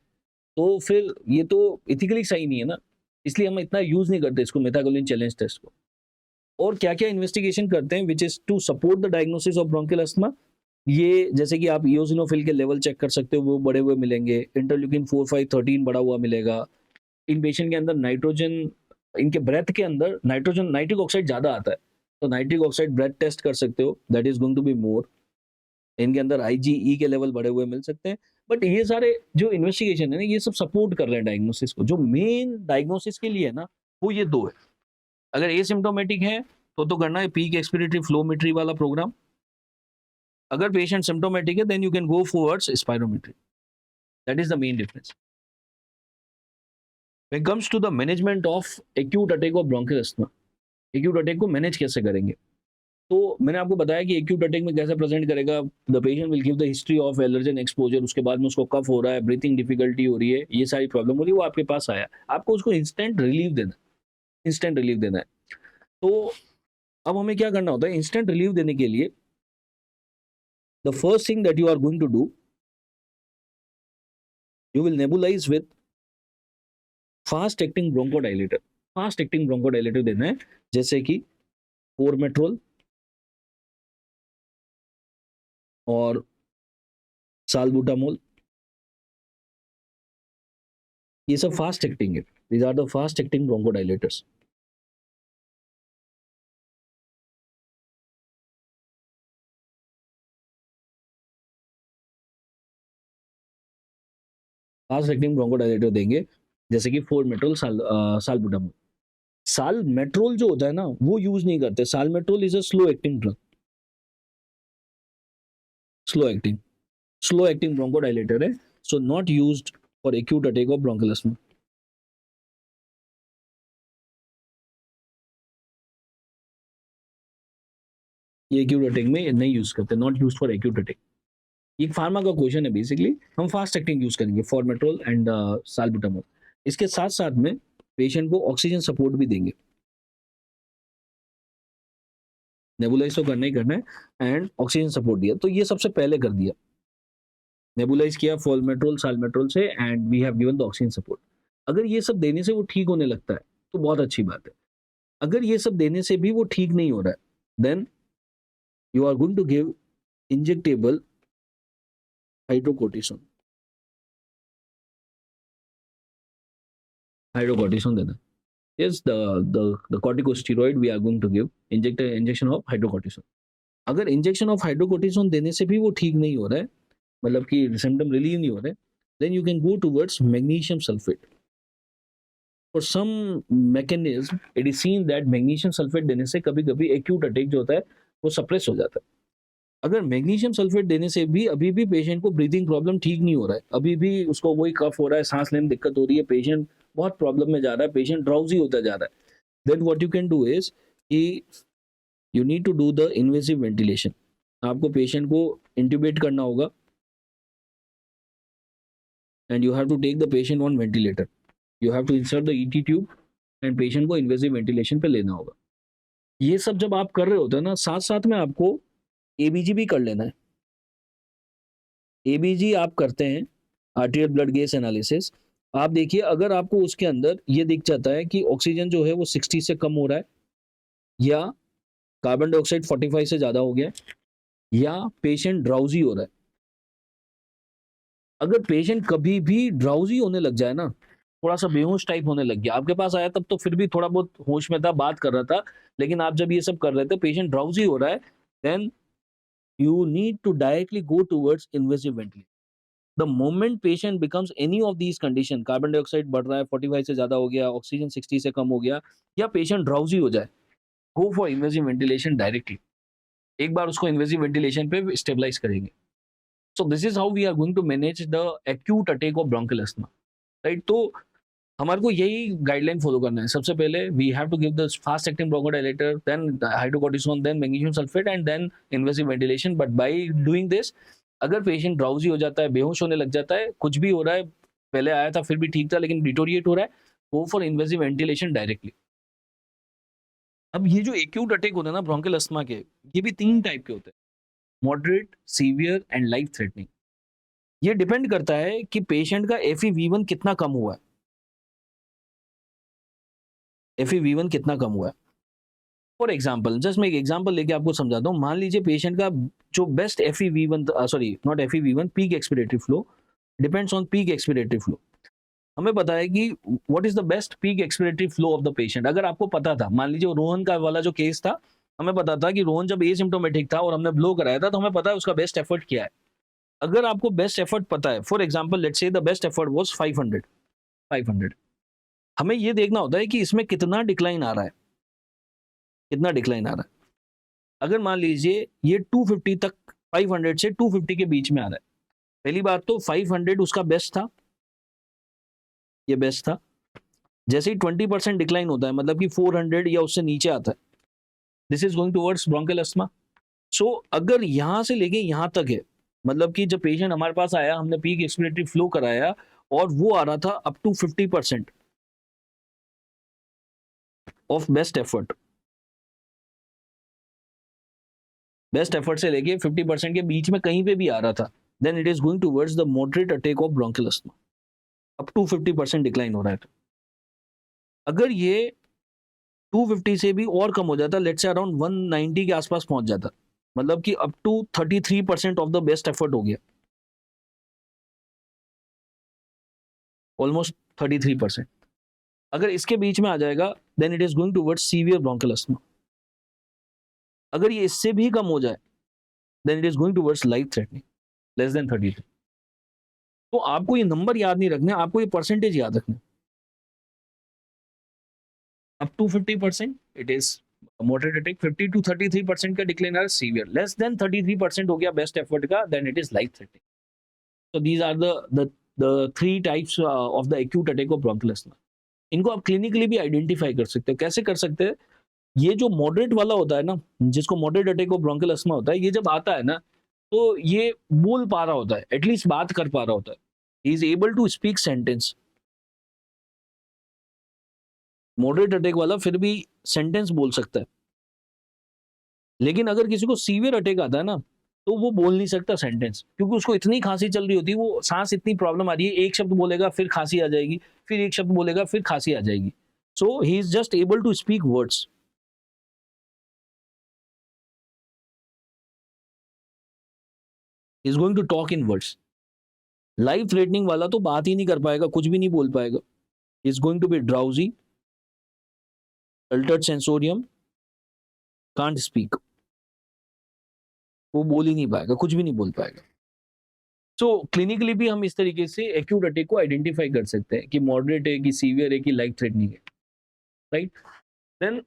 तो फिर ये तो इथिकली सही नहीं है ना। इसलिए हम इतना यूज नहीं करते इसको, मेथाकोलिन चैलेंज टेस्ट को। और क्या क्या इन्वेस्टिगेशन करते हैं which is to support the diagnosis of bronchial asthma. ये जैसे कि आप इओसिनोफिल के लेवल चेक कर सकते हो, वो बड़े हुए मिलेंगे। इंटरल्यूकिन 4, 5, 13 बढ़ा हुआ मिलेगा। इन पेशेंट के अंदर नाइट्रोजन, इनके ब्रेथ के अंदर नाइट्रोजन, नाइट्रिक ऑक्साइड ज्यादा आता है, तो नाइट्रिक ऑक्साइड ब्रेथ टेस्ट कर सकते हो, that is going to be more. इनके अंदर आईजीई के लेवल बढ़े हुए मिल सकते हैं। बट ये सारे जो इन्वेस्टिगेशन है ना, ये सब सपोर्ट कर रहे हैं डायग्नोसिस को। जो मेन डायग्नोसिस के लिए है ना, वो ये दो है। अगर एसिम्प्टोमेटिक है तो करना है पीक एक्सपिरेटरी फ्लोमेट्री वाला प्रोग्राम। अगर पेशेंट सिम्प्टोमेटिक है then you can go forwards spirometry. That is the main difference when comes to the management of acute attack of bronchial asthma. Acute attack को manage कैसे करेंगे? तो मैंने आपको बताया कि एक्यूट अटैक में कैसे प्रेजेंट करेगा। The patient will give the history of allergen exposure, उसके बाद में उसको कफ हो रहा है, ब्रीथिंग डिफिकल्टी हो रही है, ये सारी प्रॉब्लम हो रही है, वो आपके पास आया, आपको उसको इंस्टेंट रिलीफ देना है। इंस्टेंट रिलीफ देना है। तो अब हमें क्या करना होता है इंस्टेंट रिलीफ देने के लिए? The first thing that you are going to do, you will nebulise with fast acting bronchodilator. Fast acting bronchodilator देना है, जैसे कि फोरमेट्रोल और साल्बुटामोल। ये सब फास्ट एक्टिंग है। These are the fast acting bronchodilators. Fast acting bronchodilator देंगे, जैसे कि फोरमेट्रोल, साल्बुटामोल। सालमेट्रोल जो होता है ना, वो यूज नहीं करते। Salmeterol is a slow acting drug. Slow acting bronchodilator है, so not used for acute attack of bronchial asthma. ये एक्यूट अटैक में नहीं यूज करते, not use for acute attack. ये फार्मा का क्वेश्चन है बेसिकली। हम फास्ट एक्टिंग यूज करेंगे, फॉर्मेट्रोल एंड साल्बुटामोल। इसके साथ साथ में पेशेंट को ऑक्सीजन सपोर्ट भी देंगे। नेबुलाइज तो करना ही करना है, एंड ऑक्सीजन सपोर्ट दिया, तो ये सबसे पहले कर दिया। नेबुलाइज किया फॉर्मेट्रोल साल्मेट्रोल से, and we have given the oxygen support. अगर ये सब देने से वो ठीक होने लगता है तो बहुत अच्छी बात है। अगर ये सब देने से भी वो ठीक नहीं हो रहा है, then you are going to give injectable hydrocortisone. Hydrocortisone देना। Yes, the corticosteroid we are going to give, injection of hydrocortisone. अगर इंजेक्शन ऑफ हाइड्रोकोर्टिसोन देने से भी वो ठीक नहीं हो रहा है, मतलब कि सिम्टम रिलीव नहीं हो रहे, then you can go towards magnesium sulphate. For some mechanism it is seen that magnesium sulphate देने से कभी कभी एक्यूट अटैक जो होता है वो सप्रेस हो जाता है। अगर मैग्नीशियम सल्फेट देने से भी अभी भी पेशेंट को ब्रीथिंग प्रॉब्लम ठीक नहीं हो रहा है, अभी भी उसको वही कफ हो रहा है, सांस लेने में दिक्कत हो रही है, पेशेंट बहुत प्रॉब्लम में जा रहा है, पेशेंट ड्राउजी होता जा रहा है, then what you can do is कि you need to do the invasive ventilation. आपको पेशेंट को इंट्यूबेट करना होगा, and you have to take the patient on ventilator. You have to insert the ET tube and patient को invasive ventilation पे लेना होगा। ये सब जब आप कर रहे होते हैं ना, साथ-साथ में आपको एबीजी भी कर लेना है। एबीजी आप करते हैं, आर्टेरियल ब्लड गैस एनालिसिस। आप देखिए अगर आपको उसके अंदर ये दिख जाता है कि ऑक्सीजन जो है वो 60 से कम हो रहा है या कार्बन डाइऑक्साइड 45 से ज़्यादा हो गया है या पेशेंट ड्राउज़ी हो रहा है। अगर पेशेंट कभी भी ड्राउज़ी होने लग जाए ना, थोड़ा-सा बेहोश टाइप होने लग गया, आपके पास आया तब तो फिर भी थोड़ा बहुत होश में था, बात कर रहा था, लेकिन आप जब ये सब कर रहे थे, पेशेंट ड्राउज़ी हो रहा है, then you need to directly go towards invasive ventilation. The moment patient becomes any of these condition, carbon dioxide बढ़ रहा है, 45 से ज़्यादा हो गया, ऑक्सीजन 60 से कम हो गया या पेशेंट ड्राउजी हो जाए, go for invasive ventilation directly. एक बार उसको इन्वेसिव वेंटिलेशन पे स्टेबलाइज करेंगे। So this is how we are going to manage the acute attack of bronchial asthma, right? तो हमारे को यही गाइडलाइन फॉलो करना है। सबसे पहले we have to give the fast acting bronchodilator, then hydrocortisone, then magnesium sulphate and then invasive ventilation. But by doing this, अगर patient drowsy हो जाता है, बेहोश होने लग जाता है, कुछ भी हो रहा है, पहले आया था फिर भी ठीक था लेकिन डिटोरिएट हो रहा है, गो फॉर इन्वेसिव वेंटिलेशन डायरेक्टली। अब ये जो एक्यूट अटैक होते हैं ना ब्रोंकियल अस्थमा के, ये भी 3 टाइप के होते हैं, moderate, severe and life threatening. ये डिपेंड करता है कि पेशेंट का FeV1 कितना कम हुआ है। FeV1 कितना कम हुआ है। फॉर एग्जाम्पल, जस्ट मैं एक एग्जाम्पल लेके आपको समझाता हूँ। मान लीजिए पेशेंट का जो best FeV1, sorry not FeV1, peak expiratory flow, depends on peak expiratory flow. हमें पता है कि what is the best peak expiratory flow of the patient. अगर आपको पता था, मान लीजिए रोहन का वाला जो केस था, हमें पता था कि रोहन जब एसिम्प्टोमेटिक था और हमने ब्लो कराया था, तो हमें पता है उसका बेस्ट एफर्ट क्या है। अगर आपको बेस्ट एफर्ट पता है, for example let's say the best effort was 500, हमें ये देखना होता है कि इसमें कितना डिक्लाइन आ रहा है, कितना डिक्लाइन आ रहा है। अगर मान लीजिए ये 250 तक, 500 से 250 के बीच में आ रहा है, पहली बात तो 500 उसका बेस्ट था, ये बेस्ट था। जैसे ही 20% डिक्लाइन होता है, मतलब कि 400 या उससे नीचे आता है, this is going towards bronchial asthma. So अगर यहां से लेके यहां तक है, मतलब कि जब पेशेंट हमारे पास आया, हमने पीक एक्सपिरेटरी फ्लो कराया और वो आ रहा था up to 50% of best effort, best effort से लेके 50% के बीच में कहीं पे भी आ रहा था, then it is going towards the moderate attack of bronchial asthma. Up to 50% decline हो रहा है तो। अगर ये 250 से भी और कम हो जाता, लेट्स से अराउंड 190 के आसपास पहुंच जाता, मतलब कि up to 33% of the best effort हो गया, ऑलमोस्ट 33%। अगर इसके बीच में आ जाएगा, then it is going towards severe bronchial asthma. अगर ये इससे भी कम हो जाए, then it is going towards life threatening, less than 33। तो आपको ये नंबर याद नहीं रखने, आपको ये परसेंटेज याद रखने। Up to 50% it is moderate attack, 50 to 33% का डिक्लाइन आ रहा है सीवियर, लेस देन 33% हो गया बेस्ट एफर्ट का, then it is life threatening. So these are the three types of the acute attack of bronchial asthma. इनको आप clinically भी identify कर सकते हो। कैसे कर सकते हैं? ये जो मॉडरेट वाला होता है ना, जिसको moderate attack of bronchial asthma होता है, ये जब आता है ना, तो ये बोल पा रहा होता है, एटलीस्ट बात कर पा रहा होता है, he is able to speak sentence. Moderate attack वाला फिर भी सेंटेंस बोल सकता है, लेकिन अगर किसी को सीवियर अटैक आता है ना, तो वो बोल नहीं सकता सेंटेंस, क्योंकि उसको इतनी खांसी चल रही होती है, वो सांस इतनी प्रॉब्लम आ रही है, एक शब्द बोलेगा फिर खांसी आ जाएगी, फिर एक शब्द बोलेगा फिर खांसी आ जाएगी। So he is just able to speak words, is going to talk in words. Life threatening वाला तो बात ही नहीं कर पाएगा, कुछ भी नहीं बोल पाएगा, is going to be drowsy, altered sensorium, can't speak, वो बोल ही नहीं पाएगा, कुछ भी नहीं बोल पाएगा। सो क्लिनिकली भी हम इस तरीके से एक्यूट अटैक को आइडेंटिफाई कर सकते हैं कि मॉडरेट है, कि सीवियर है, कि लाइफ थ्रेटनिंग है, राइट? देन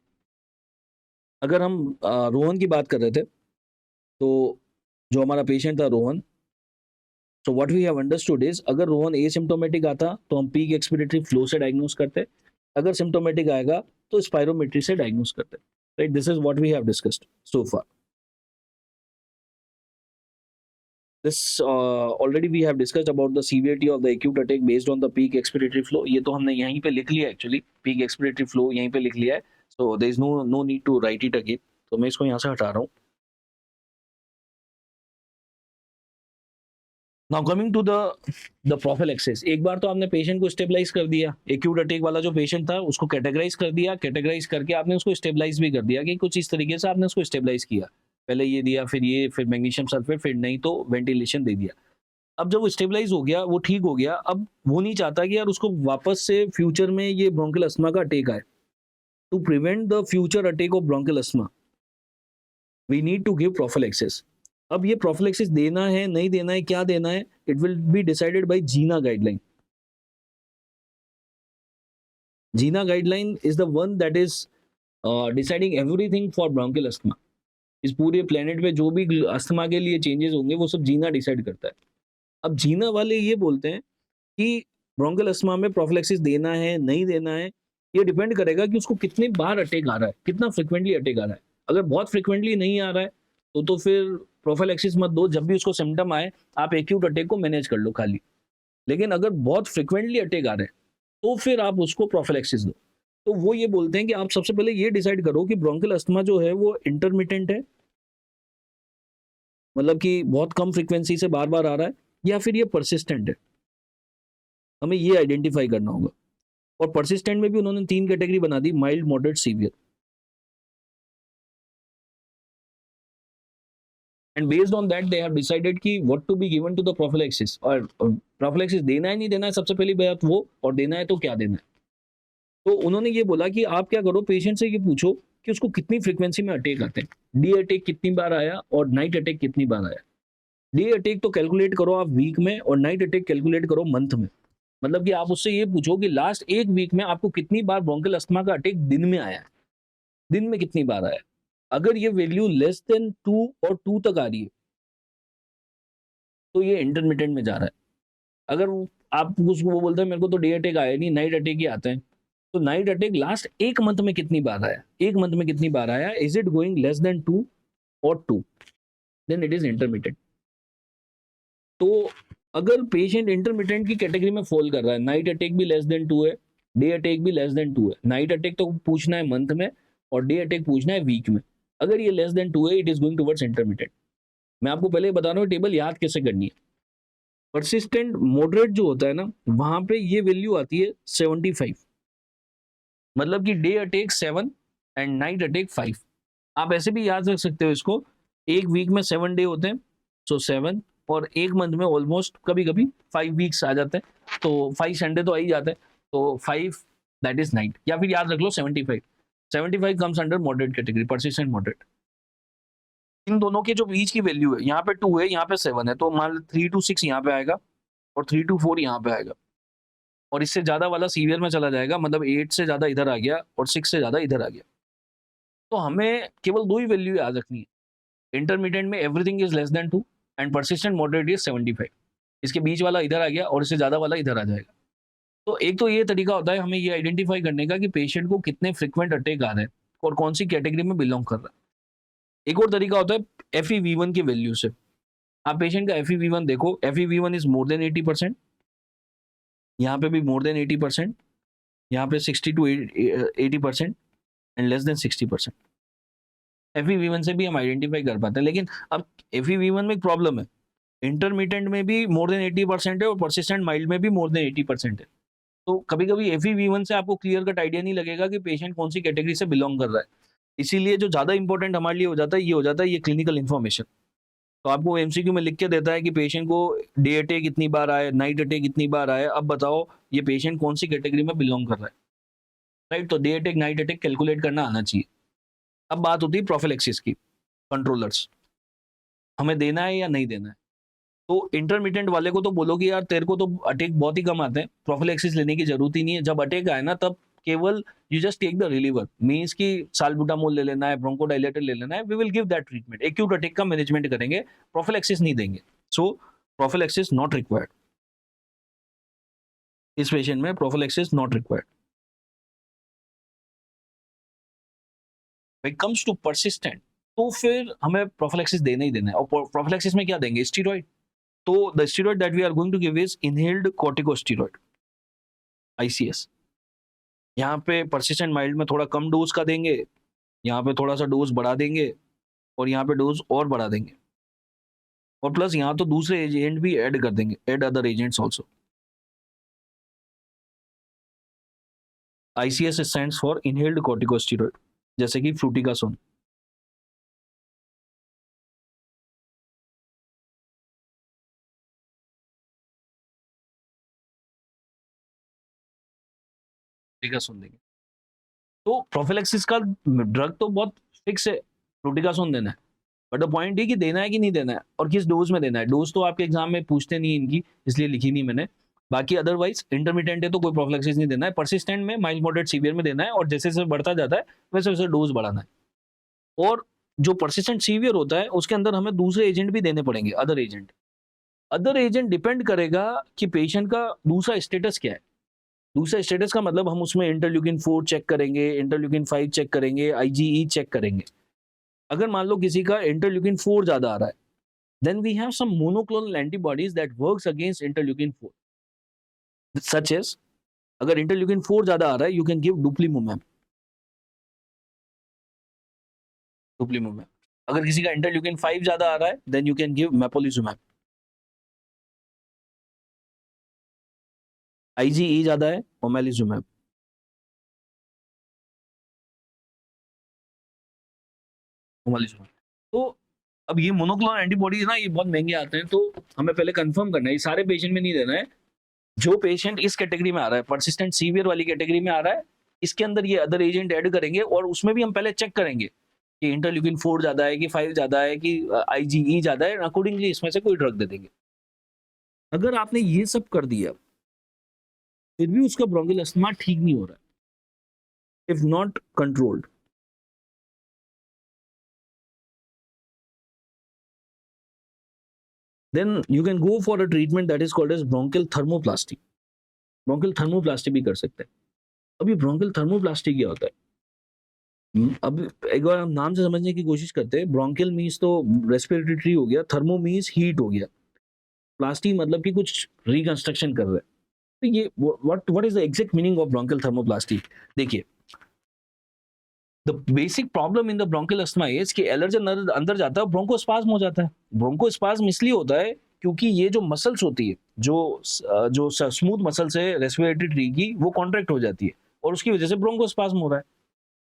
अगर हम रोहन की बात कर रहे थे, तो जो हमारा पेशेंट था Rohan, so what we have understood is, अगर रोहन एसिम्प्टोमेटिक आता तो हम पीक एक्सपिरेटरी फ्लो से डायग्नोस करते, अगर सिम्प्टोमेटिक आएगा तो स्पायरोमेट्री से डायग्नोस करते, right? This is what we have discussed so far. This already we have discussed about the severity of the acute attack based on the peak expiratory flow. ये तो हमने यहीं पे लिख लिया एक्चुअली, peak expiratory flow यहीं पे लिख लिया है. So there is no need to write it again. तो मैं इसको यहाँ से हटा रहा हूँ. Now coming to the prophylaxis. एक बार तो आपने पेशेंट को स्टेबलाइज कर दिया, एक्यूट अटैक वाला जो पेशेंट था उसको कैटेगराइज कर दिया, कैटेगराइज करके आपने उसको स्टेबलाइज भी कर दिया कि कुछ इस तरीके से आपने उसको स्टेबलाइज किया. पहले ये दिया, फिर ये, फिर मैग्नीशियम सल्फेट, फिर नहीं तो वेंटिलेशन दे दिया. अब जब वो स्टेबलाइज हो गया, वो ठीक हो गया, अब वो नहीं चाहता कि यार उसको वापस से फ्यूचर में ये ब्रोंकियल अस्थमा का अटैक आए. To prevent the future attack of bronchial asthma we need to give prophylaxis. अब ये प्रोफिलैक्सिस देना है, नहीं देना है, क्या देना है, it will be decided by GINA guideline. GINA guideline is the one that is deciding everything for bronchial asthma. इस पूरे प्लेनेट पे जो भी अस्थमा के लिए चेंजेस होंगे वो सब जीना डिसाइड करता है. अब जीना वाले ये बोलते हैं कि ब्रोंकियल अस्थमा में प्रोफिलैक्सिस देना है, नहीं देना है, ये डिपेंड करेगा कि उसको कितने बार अटैक आ रहा है, कितना फ्रिक्वेंटली अटैक आ रहा है. अगर बहुत फ्रिक्वेंटली नहीं आ रहा है तो फिर प्रोफिलैक्सिस मत दो. जब भी उसको सिम्टम आए आप एक्यूट अटैक को मैनेज कर लो खाली. लेकिन अगर बहुत फ्रिक्वेंटली अटैक आ रहे हैं तो फिर आप उसको प्रोफिलैक्सिस दो. तो वो ये बोलते हैं कि आप सबसे पहले ये डिसाइड करो कि ब्रोंकियल अस्थमा जो है वो इंटरमिटेंट है, मतलब कि बहुत कम फ्रीक्वेंसी से बार बार आ रहा है, या फिर ये परसिस्टेंट है. हमें ये आइडेंटिफाई करना होगा. और परसिस्टेंट में भी उन्होंने 3 कैटेगरी बना दी, mild, moderate, severe. And based on that they have decided कि what to be given to the prophylaxis. और प्रोफिलैक्सिस देना है, नहीं देना है, सबसे पहली बात वो, और देना है तो क्या देना है. तो उन्होंने ये बोला कि आप क्या करो, पेशेंट से ये पूछो कि उसको कितनी फ्रीक्वेंसी में अटैक आते हैं. डे अटैक कितनी बार आया और नाइट अटैक कितनी बार आया. डे अटैक तो कैलकुलेट करो आप वीक में, और नाइट अटैक कैलकुलेट करो मंथ में. मतलब कि आप उससे ये पूछो कि लास्ट एक वीक में आपको कितनी बार ब्रोंकियल अस्थमा का अटैक दिन में आया है, दिन में कितनी बार आया है. अगर ये वैल्यू लेस देन 2 और 2 तक आ रही है तो ये इंटरमिटेंट में जा रहा है. अगर आप उसको वो बोलते हैं मेरे को तो डे अटैक आया नहीं, नाइट अटैक ही आते हैं, तो नाइट अटैक लास्ट एक मंथ में कितनी बार आया, एक मंथ में कितनी बार आया, is it going less than 2 और 2, देन इट इज इंटरमिटेंट. तो अगर पेशेंट इंटरमिटेंट की कैटेगरी में फॉल कर रहा है, नाइट अटैक भी लेस देन 2 है, डे अटैक भी लेस देन 2 है. नाइट अटैक तो पूछना है मंथ में और डे अटैक पूछना है वीक में. अगर ये लेस देन 2 है, it is going towards intermittent. मैं आपको पहले बता रहा हूँ टेबल याद कैसे करनी है. परसिस्टेंट मॉडरेट जो होता है ना, वहां पे ये वैल्यू आती है 75. मतलब कि day attack 7 and night attack 5. आप ऐसे भी याद रख सकते हो इसको, एक वीक में 7 डे होते हैं, सो 7, और एक मंथ में ऑलमोस्ट कभी कभी 5 वीक्स आ जाते हैं, तो 5 संडे तो आ ही जाते हैं, तो 5 दैट इज नाइट. या फिर याद रख लो 75. 75 comes under moderate category, persistent moderate. इन दोनों के जो बीच की वैल्यू है, यहाँ पे 2 है, यहाँ पे 7 है, तो मान लो 3 to 6 यहाँ पे आएगा और 3 to 4 यहाँ पे आएगा, और इससे ज्यादा वाला सीवियर में चला जाएगा, मतलब 8 से ज्यादा इधर आ गया और 6 से ज्यादा इधर आ गया. तो हमें केवल 2 ही वैल्यू याद रखनी है. इंटरमीडिएट में everything is less than 2 and persistent moderate is 75. इसके बीच वाला इधर आ गया और इससे ज्यादा वाला इधर आ जाएगा. तो एक तो ये तरीका होता है हमें ये आइडेंटिफाई करने का कि पेशेंट को कितने फ्रिक्वेंट अटैक आ रहे हैं और कौन सी कैटेगरी में बिलोंग कर रहा है. एक और तरीका होता है FEV1 की वैल्यू से. आप पेशेंट का FEV1 देखो, FEV1 इज मोर देन 80%, यहाँ पे भी मोर देन 80%, यहाँ पे 60 to 80% and less than 60%. FEV1 से भी हम आइडेंटिफाई कर पाते हैं. लेकिन अब FEV1 में एक प्रॉब्लम है, इंटरमीडिएट में भी मोर देन 80% है और परसिस्टेंट माइल्ड में भी मोर देन 80% है. तो कभी कभी FEV1 से आपको क्लियर कट आइडिया नहीं लगेगा कि पेशेंट कौन सी कैटेगरी से बिलोंग कर रहा है. इसीलिए जो ज्यादा इंपॉर्टेंट हमारे लिए हो जाता है, ये हो जाता है ये क्लिनिकल इन्फॉर्मेशन. तो आपको MCQ में लिख के देता है कि पेशेंट को डे अटैक कितनी बार आए, नाइट अटैक कितनी बार आए, अब बताओ ये पेशेंट कौन सी कैटेगरी में बिलोंग कर रहा है. राइट, तो day attack night attack calculate करना आना चाहिए. अब बात होती है प्रोफिलैक्सिस की, कंट्रोलर्स हमें देना है या नहीं देना है. तो इंटरमीडिएट वाले को तो बोलो कि यार तेरे को तो अटैक बहुत ही कम आते हैं, प्रोफिलैक्सिस लेने की जरूरत ही नहीं है. जब अटैक आए ना तब केवल you just take the reliever, मींस कि साल्बुटामोल ले लेना है, ब्रोंकोडाइलेटर ले लेना है, we will give that treatment. Acute attack का मैनेजमेंट करेंगे, प्रोफिलैक्सिस नहीं देंगे. So prophylaxis not required. इस पेशेंट में prophylaxis not required. When comes to persistent, तो फिर हमें प्रोफिलैक्सिस देना ही देना है. और प्रोफिलैक्सिस में क्या देंगे, स्टीरॉइड. तो the steroid that we are going to give is inhaled corticosteroid, ICS। यहाँ पे परसिस्टेंट माइल्ड में थोड़ा कम डोज का देंगे, यहाँ पे थोड़ा सा डोज बढ़ा देंगे, और यहाँ पे डोज और बढ़ा देंगे, और प्लस यहाँ तो दूसरे एजेंट भी ऐड कर देंगे, add other agents also. ICS stands for inhaled corticosteroid, जैसे कि फ्लूटिकासोन। फ्लूटिकासोन देंगे। तो प्रोफिलैक्सिस का ड्रग तो बहुत फिक्स है, फ्लूटिकासोन देना है, बट द पॉइंट है कि देना है कि नहीं देना है, और किस डोज में देना है। डोज तो आपके एग्जाम में पूछते नहीं इनकी, इसलिए लिखी नहीं मैंने। बाकी अदरवाइज इंटरमीडिएट है तो कोई प्रोफिलैक्सिस नहीं देना है, परसिस्टेंट में माइल्ड मॉडरेट सीवियर में देना है, और जैसे जैसे बढ़ता जाता है वैसे वैसे डोज बढ़ाना है। और जो परसिस्टेंट सीवियर होता है उसके अंदर हमें दूसरे एजेंट भी देने पड़ेंगे, other agent. Other agent depend करेगा कि पेशेंट का दूसरा स्टेटस क्या है। दूसरा स्टेटस का मतलब हम उसमें इंटरल्यूकिन 4 चेक करेंगे, इंटरल्यूकिन 5 चेक करेंगे, IgE चेक करेंगे। अगर मान लो किसी का इंटरल्यूकिन 4 ज्यादा आ रहा है, then we have some monoclonal antibodies that works against interleukin 4, such as अगर इंटरल्यूकिन 4 ज्यादा आ रहा है, you can give dupilumab। अगर किसी का इंटरल्यूकिन 5 ज्यादा आ रहा है, then you can give mepolizumab। IgE ज्यादा है, omalizumab। तो अब ये मोनोक्लोनल एंटीबॉडीज ना, ये बहुत महंगे आते हैं, तो हमें पहले कंफर्म करना है। ये सारे पेशेंट में नहीं देना है। जो पेशेंट इस कैटेगरी में आ रहा है, परसिस्टेंट सीवियर वाली कैटेगरी में आ रहा है, इसके अंदर ये अदर एजेंट ऐड करेंगे, और उसमें भी हम पहले चेक करेंगे कि इंटरल्यूकिन 4 ज्यादा है कि 5 ज्यादा है कि IgE ज्यादा है, अकॉर्डिंगली इसमें से कोई ड्रग दे देंगे। अगर आपने ये सब कर दिया फिर भी उसका ब्रोंकियल अस्थमा ठीक नहीं हो रहा है, if not controlled, then you can go for a treatment that is called as bronchial thermoplasty। Bronchial thermoplasty भी कर सकते हैं। अब ये ब्रोंकियल थर्मोप्लास्टी क्या होता है? अब एक बार हम नाम से समझने की कोशिश करते हैं। ब्रोंकियल मीन्स तो रेस्पिरेटरी ट्री हो गया, थर्मो मीन्स हीट हो गया, प्लास्टी मतलब कि कुछ रिकंस्ट्रक्शन कर रहे हैं। तो ये what is the exact meaning of bronchial thermoplasty? देखिए, the basic problem in the bronchial asthma is कि एलर्जन अंदर जाता है, ब्रोंकोस्पाज्म हो जाता है। ब्रोंकोस्पाज्म इसलिए होता है क्योंकि ये जो मसल्स होती है, जो स्मूथ मसल्स है रेस्पिरेटरी ट्री की, वो कॉन्ट्रैक्ट हो जाती है, और उसकी वजह से ब्रोंकोस्पाज्म हो रहा है।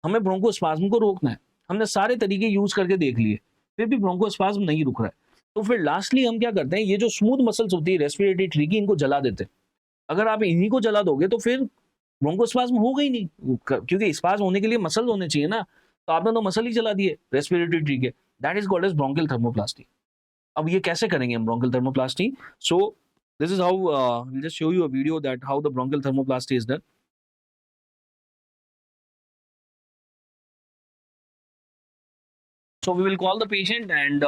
हमें ब्रोंकोस्पाज्म को रोकना है। हमने सारे तरीके यूज करके देख लिए, फिर भी ब्रोंकोस्पाज्म नहीं रुक रहा है। तो फिर लास्टली हम क्या करते हैं, ये जो स्मूथ मसल्स होती है रेस्पिरेटरी ट्री की, इनको जला देते हैं। अगर आप इन्हीं को जला दोगे तो फिर ब्रोंकोस्पाज्म होगा ही नहीं, क्योंकि स्पाज्म होने के लिए मसल होने चाहिए ना, तो आपने तो मसल ही जला दिए रेस्पिरेटरी ट्री के। That is called as bronchial thermoplasty. अब ये कैसे करेंगे हम bronchial thermoplasty? So this is how will just show you a video that how the bronchial thermoplasty is done. So we will call the patient and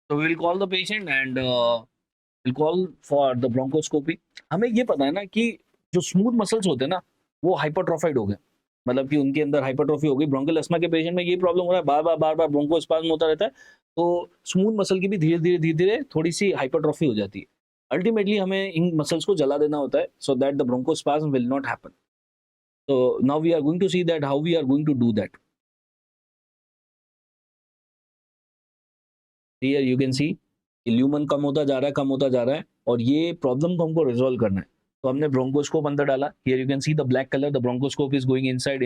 so we will call the patient and we'll call for the bronchoscopy। हमें ये पता है ना कि जो smooth muscles होते हैं ना, वो हाइपरट्रोफाइड हो गए, मतलब कि उनके अंदर हाइपरट्रोफी हो गई। ब्रोंकियल अस्थमा के पेशेंट में ये प्रॉब्लम हो रहा है, बार बार ब्रोंकोस्पाज्म होता रहता है, तो स्मूथ मसल की भी धीरे धीरे थोड़ी सी हाइपरट्रोफी हो जाती है। अल्टीमेटली हमें इन मसल्स को जला देना होता है, so that the bronchospasm will not happen. So now we are going to see that how we are going to do that। Here you can see lumen कम होता जा रहा है, और ये प्रॉब्लम को हमको रिजॉल्व करना है। तो हमने ब्रोंकोस्कोप अंदर डाला। Here you can see the black color, the bronchoscope is going inside,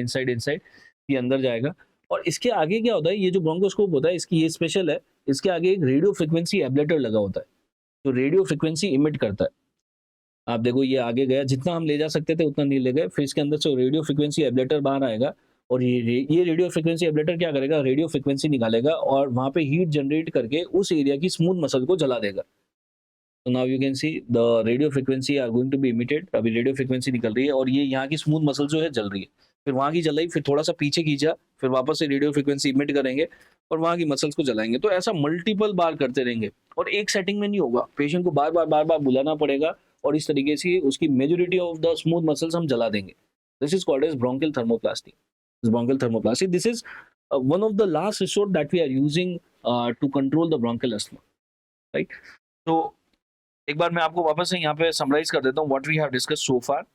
ये अंदर जाएगा। और इसके आगे क्या होता है, ये जो ब्रोंकोस्कोप होता है इसकी ये स्पेशल है, इसके आगे एक रेडियो फ्रिक्वेंसी एब्लेटर लगा होता है, जो रेडियो फ्रिक्वेंसी इमिट करता है। आप देखो ये आगे गया, जितना हम ले जा सकते थे उतना नहीं ले गए। फिर इसके अंदर से रेडियो फ्रिक्वेंसी एब्लेटर बाहर आएगा, और ये रेडियो फ्रिक्वेंसी एब्लेटर क्या करेगा, रेडियो फ्रिक्वेंसी निकालेगा और वहां पे हीट जनरेट करके उस एरिया की स्मूथ मसल को जला देगा। तो now you can see the radio frequency are going to be emitted. अभी रेडियो फ्रिक्वेंसी निकल रही है और ये यहाँ की स्मूथ मसल जो है जल रही है, फिर वहां की जल रही, फिर थोड़ा सा पीछे खींचा, फिर वापस से रेडियो फ्रिक्वेंसी इमिट करेंगे और वहां की मसल्स को जलाएंगे। तो ऐसा मल्टीपल बार करते रहेंगे, और एक सेटिंग में नहीं होगा, पेशेंट को बार बार बुलाना पड़ेगा, और इस तरीके से उसकी majority of the smooth muscles हम जला देंगे. This is called as bronchial thermoplasty. Bronchial thermoplasty. This is one of the last resort that we are using to control the bronchial asthma, right? So एक बार मैं आपको वापस से यहाँ पे समराइज कर देता हूँ what we have discuss so far.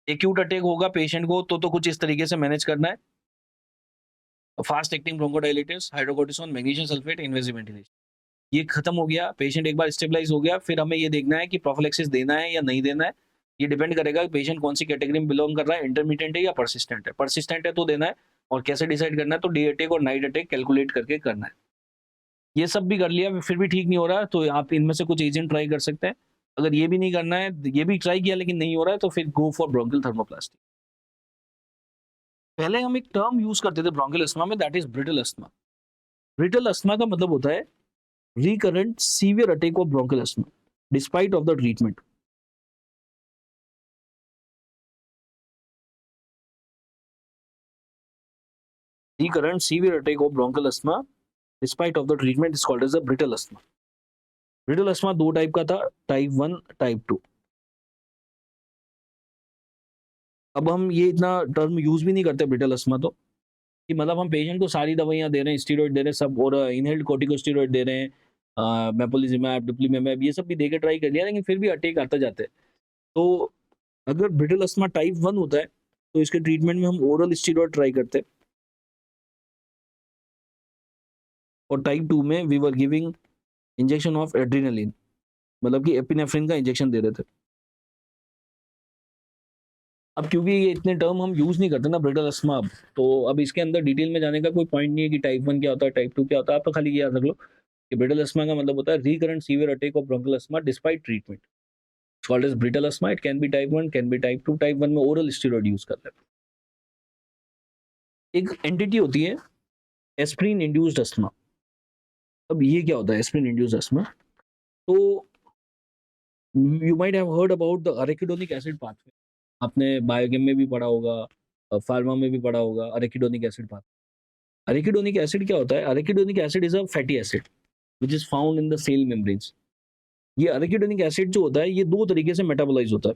Acute attack होगा पेशेंट को तो कुछ इस तरीके से मैनेज करना है. Fast acting bronchodilators, hydrocortisone, magnesium sulphate, invasive ventilation, ये खत्म हो गया. पेशेंट एक बार स्टेबलाइज हो गया, फिर हमें ये देखना है कि प्रोफिलैक्सिस देना है या नहीं देना है. ये डिपेंड करेगा कि पेशेंट कौन सी कैटेगरी में बिलोंग कर रहा है, इंटरमीडिएट है या परसिस्टेंट है. परसिस्टेंट है तो देना है. और कैसे डिसाइड करना है, तो डे अटैक और नाइट अटैक कैलकुलेट करके करना है. ये सब भी कर लिया, फिर भी ठीक नहीं हो रहा, तो आप इनमें से कुछ एजेंट ट्राई कर सकते हैं. अगर ये भी नहीं करना है, ये भी ट्राई किया लेकिन नहीं हो रहा है, तो फिर गो फॉर ब्रोंकियल थर्मोप्लास्टी. पहले हम एक टर्म यूज करते थे ब्रोंकियल अस्थमा में, that is brittle asthma. Brittle asthma का मतलब होता है recurrent severe attack of bronchial asthma despite of the treatment. Recurrent severe attack of bronchial asthma despite of the treatment is called as a brittle asthma. Brittle asthma दो type का था, type 1, type 2. अब हम ये इतना term use भी नहीं करते ब्रिटल अस्थमा, तो कि मतलब हम पेशेंट को सारी दवाइयां दे रहे हैं, स्टीरॉइड दे रहे हैं सब, और इनहेल्ड कॉर्टिकोस्टेरॉइड दे रहे हैं, मेपोलिजिमैब, डिप्लीमेमैब, ये सब भी देके ट्राई कर लिया, लेकिन फिर भी अटैक आता जाते हैं. तो अगर ब्रिटल अस्थमा टाइप 1 होता है तो इसके ट्रीटमेंट में हम ओरल स्टीरॉइड ट्राई करते हैं, और टाइप 2 में we were giving injection of adrenaline, मतलब कि एपिनेफ्रिन का इंजेक्शन दे रहे थे. अब क्योंकि ये इतने टर्म हम यूज नहीं करते ना ब्रिटल अस्थमा, तो अब इसके अंदर डिटेल में जाने का कोई पॉइंट नहीं है कि टाइप 1 क्या होता है, टाइप 2 क्या होता है. आप तो खाली ये याद रख लो कि ब्रिटल अस्थमा का मतलब होता है recurrent severe attack of bronchial asthma despite treatment. Called as brittle asthma. It can be type 1, can be type 2. Type 1 में ओरल स्टेरॉइड यूज करते हैं. एक एंटिटी होती है एस्प्रिन इंड्यूस्ड अस्थमा. अब ये क्या होता है एस्प्रिन इंड्यूस्ड अस्थमा? तो you might have heard about the arachidonic acid pathway. आपने बायोकेम में भी पढ़ा होगा, फार्मा में भी पढ़ा होगा, arachidonic acid pathway. Arachidonic acid क्या होता है? Arachidonic acid is a fatty acid which is found in the cell membranes. ये अरेकिडोनिक एसिड जो होता है ये दो तरीके से मेटाबोलाइज होता है.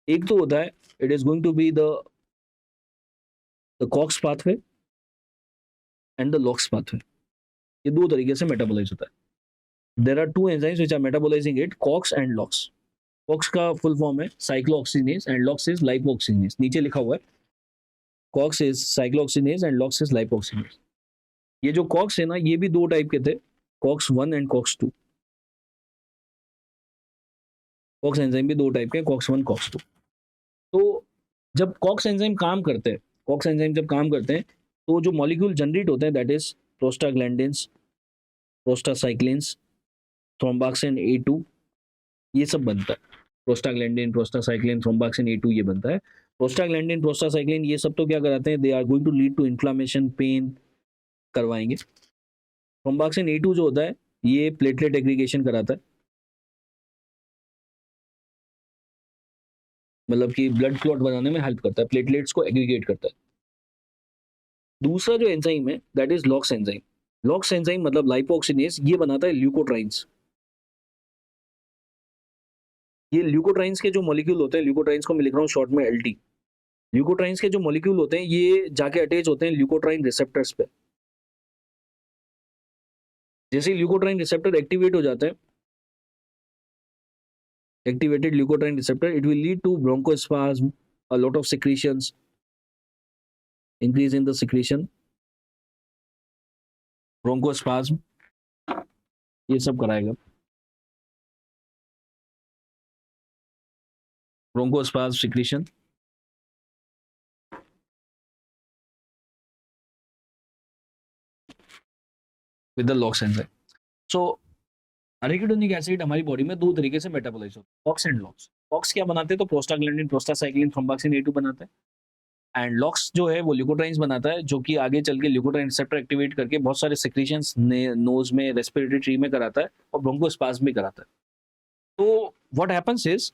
एक तो होता है it is going to be the COX pathway and the LOX pathway. ये दो तरीके से मेटाबोलाइज होता है. There are two enzymes which are metabolizing it, COX and LOX. COX का फुल फॉर्म है cyclooxygenase and LOX is lipoxygenase. नीचे लिखा हुआ है COX is cyclooxygenase and LOX is lipoxygenase. ये जो कॉक्स है ना, ये भी दो टाइप के थे, COX 1 and COX 2. COX enzyme भी दो टाइप के, कॉक्स 1, कॉक्स 2. तो जब कॉक्स एंजाइम काम करते हैं, कॉक्स एंजाइम जब काम करते हैं तो जो मॉलिक्यूल जनरेट होते हैं दैट इज प्रोस्टाग्लैंडिन्स, प्रोस्टासाइक्लिन्स, थ्रोम्बाक्सिन A2, ये सब बनता है. प्रोस्टाग्लैंडिन, प्रोस्टासाइक्लिन, थ्रोम्बाक्सिन A2 ये बनता है. प्रोस्टाग्लैंडिन, प्रोस्टासाइक्लिन ये सब तो क्या कराते हैं? They are going to lead to inflammation, pain करवाएंगे. थ्रोम्बाक्सिन A2 जो होता है ये प्लेटलेट एग्रीगेशन कराता है, मतलब कि ब्लड क्लॉट बनाने में हेल्प करता है, प्लेटलेट्स को एग्रीगेट करता है. दूसरा जो एंजाइम है that is locks enzyme. Locks enzyme मतलब लाइपोऑक्सीनेज, ये बनाता है ल्यूकोट्राइन्स. ये ल्यूकोट्राइन्स के जो मॉलिक्यूल होते हैं, ल्यूकोट्राइन्स को मैं लिख रहा हूँ शॉर्ट में LT. ल्यूकोट्राइन्स के जो मॉलिक्यूल होते हैं ये जाके अटैच होते हैं ल्यूकोट्राइन रिसेप्टर्स पे. जैसे ही ल्यूकोट्राइन रिसेप्टर एक्टिवेट हो जाते हैं, activated leukotriene receptor, it will lead to bronchospasm, a lot of secretions, increase in the secretion, bronchospasm, ये सब कराएगा. bronchospasm, secretion. with the LOX enzyme. So arachidonic acid हमारी body में दो तरीके से मेटाबोलाइज होता है, कॉक्स एंड लॉक्स. कॉक्स क्या बनाते हैं? तो प्रोस्टाग्लैंडिन, प्रोस्टासाइक्लिन, थ्रोम्बाक्सिन A2 बनाते हैं. एंड लॉक्स जो है वो ल्यूकोट्राइन्स बनाता है, जो कि आगे चल के ल्यूकोट्राइन रिसेप्टर एक्टिवेट करके बहुत सारे सेक्रेशंस नोज में, रेस्पिरेटरी ट्री में कराता है और ब्रोंकोस्पाज्म भी कराता है. तो व्हाट हैपेंस इज,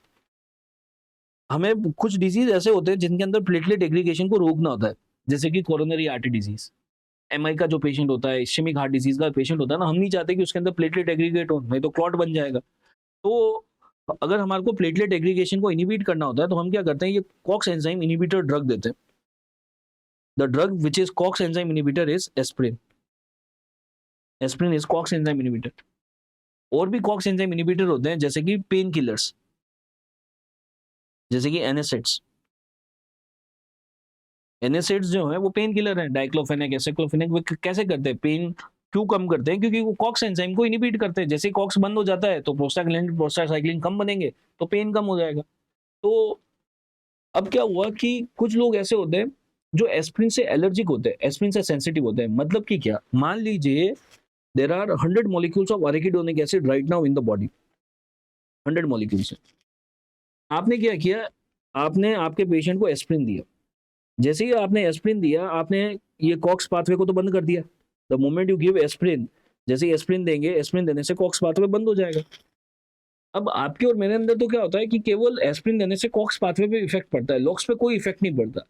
हमें कुछ डिजीज ऐसे होते हैं जिनके अंदर प्लेटलेट एग्रीगेशन को रोकना होता है, जैसे कि कोरोनरी आर्टरी डिजीज. MI का जो पेशेंट होता है, इस्केमिक हार्ट डिजीज का पेशेंट होता है ना, हम नहीं चाहते कि उसके अंदर प्लेटलेट एग्रीगेट हो, नहीं तो क्लॉट बन जाएगा. तो अगर हमारे को प्लेटलेट एग्रीगेशन को इनिबिट करना होता है तो हम क्या करते हैं, ये कॉक्स एंजाइम इनिबिटर ड्रग देते हैं. The drug which is COX enzyme inhibitor is aspirin. Aspirin is COX enzyme inhibitor. और भी कॉक्स एंजाइम इनिबिटर होते हैं जैसे कि पेन किलर्स, जैसे कि एनएसएड्स. एनएसएड्स जो है वो पेन किलर है. डाइक्लोफेनेक, एसाइक्लोफेनेक, वो कैसे करते हैं पेन, क्यों कम करते हैं? क्योंकि वो कॉक्स एंजाइम को इनिबिट करते हैं. जैसे कॉक्स बंद हो जाता है तो प्रोस्टाग्लैंडिन, प्रोस्टासाइक्लिन कम बनेंगे तो पेन कम हो जाएगा. तो अब क्या हुआ कि कुछ लोग ऐसे होते हैं जो एस्प्रिन से एलर्जिक होते हैं, एस्प्रिन से सेंसिटिव होते हैं. मतलब कि क्या, मान लीजिए there are 100 molecules of arachidonic acid right now in the body. 100 molecules. आपने क्या किया, आपने आपके पेशेंट को एस्प्रिन दिया. जैसे ही आपने एस्प्रिन दिया, आपने ये कॉक्स पाथवे को तो बंद कर दिया. The moment you give aspirin, जैसे ही एस्प्रिन देंगे, एस्प्रिन देने से कॉक्स पाथवे बंद हो जाएगा. अब आपके और मेरे अंदर तो क्या होता है कि केवल एस्प्रिन देने से कॉक्स पाथवे पे इफेक्ट पड़ता है, लॉक्स पे कोई इफेक्ट नहीं पड़ता.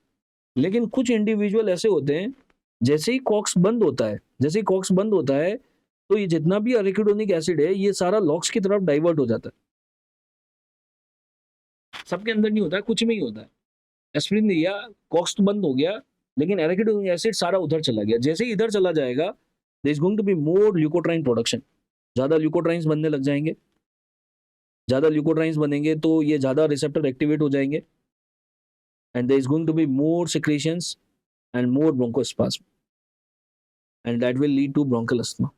लेकिन कुछ इंडिविजुअल ऐसे होते हैं, जैसे ही कॉक्स बंद होता है, जैसे ही कॉक्स बंद होता है तो ये जितना भी अरेकिडोनिक एसिड है ये सारा लॉक्स की तरफ डाइवर्ट हो जाता है. सबके अंदर नहीं होता है, कुछ में ही होता है. एस्प्रिन दिया, कॉक्स तो बंद हो गया, लेकिन एराकिडोनिक एसिड सारा उधर चला गया. जैसे ही इधर चला जाएगा, there is going to be more leukotriene production. ज्यादा ल्यूकोट्राइंस बनने लग जाएंगे. ज्यादा ल्यूकोट्राइंस बनेंगे तो ये ज्यादा रिसेप्टर एक्टिवेट हो जाएंगे, and there is going to be more secretions and more bronchospasm, and that will lead to bronchial asthma.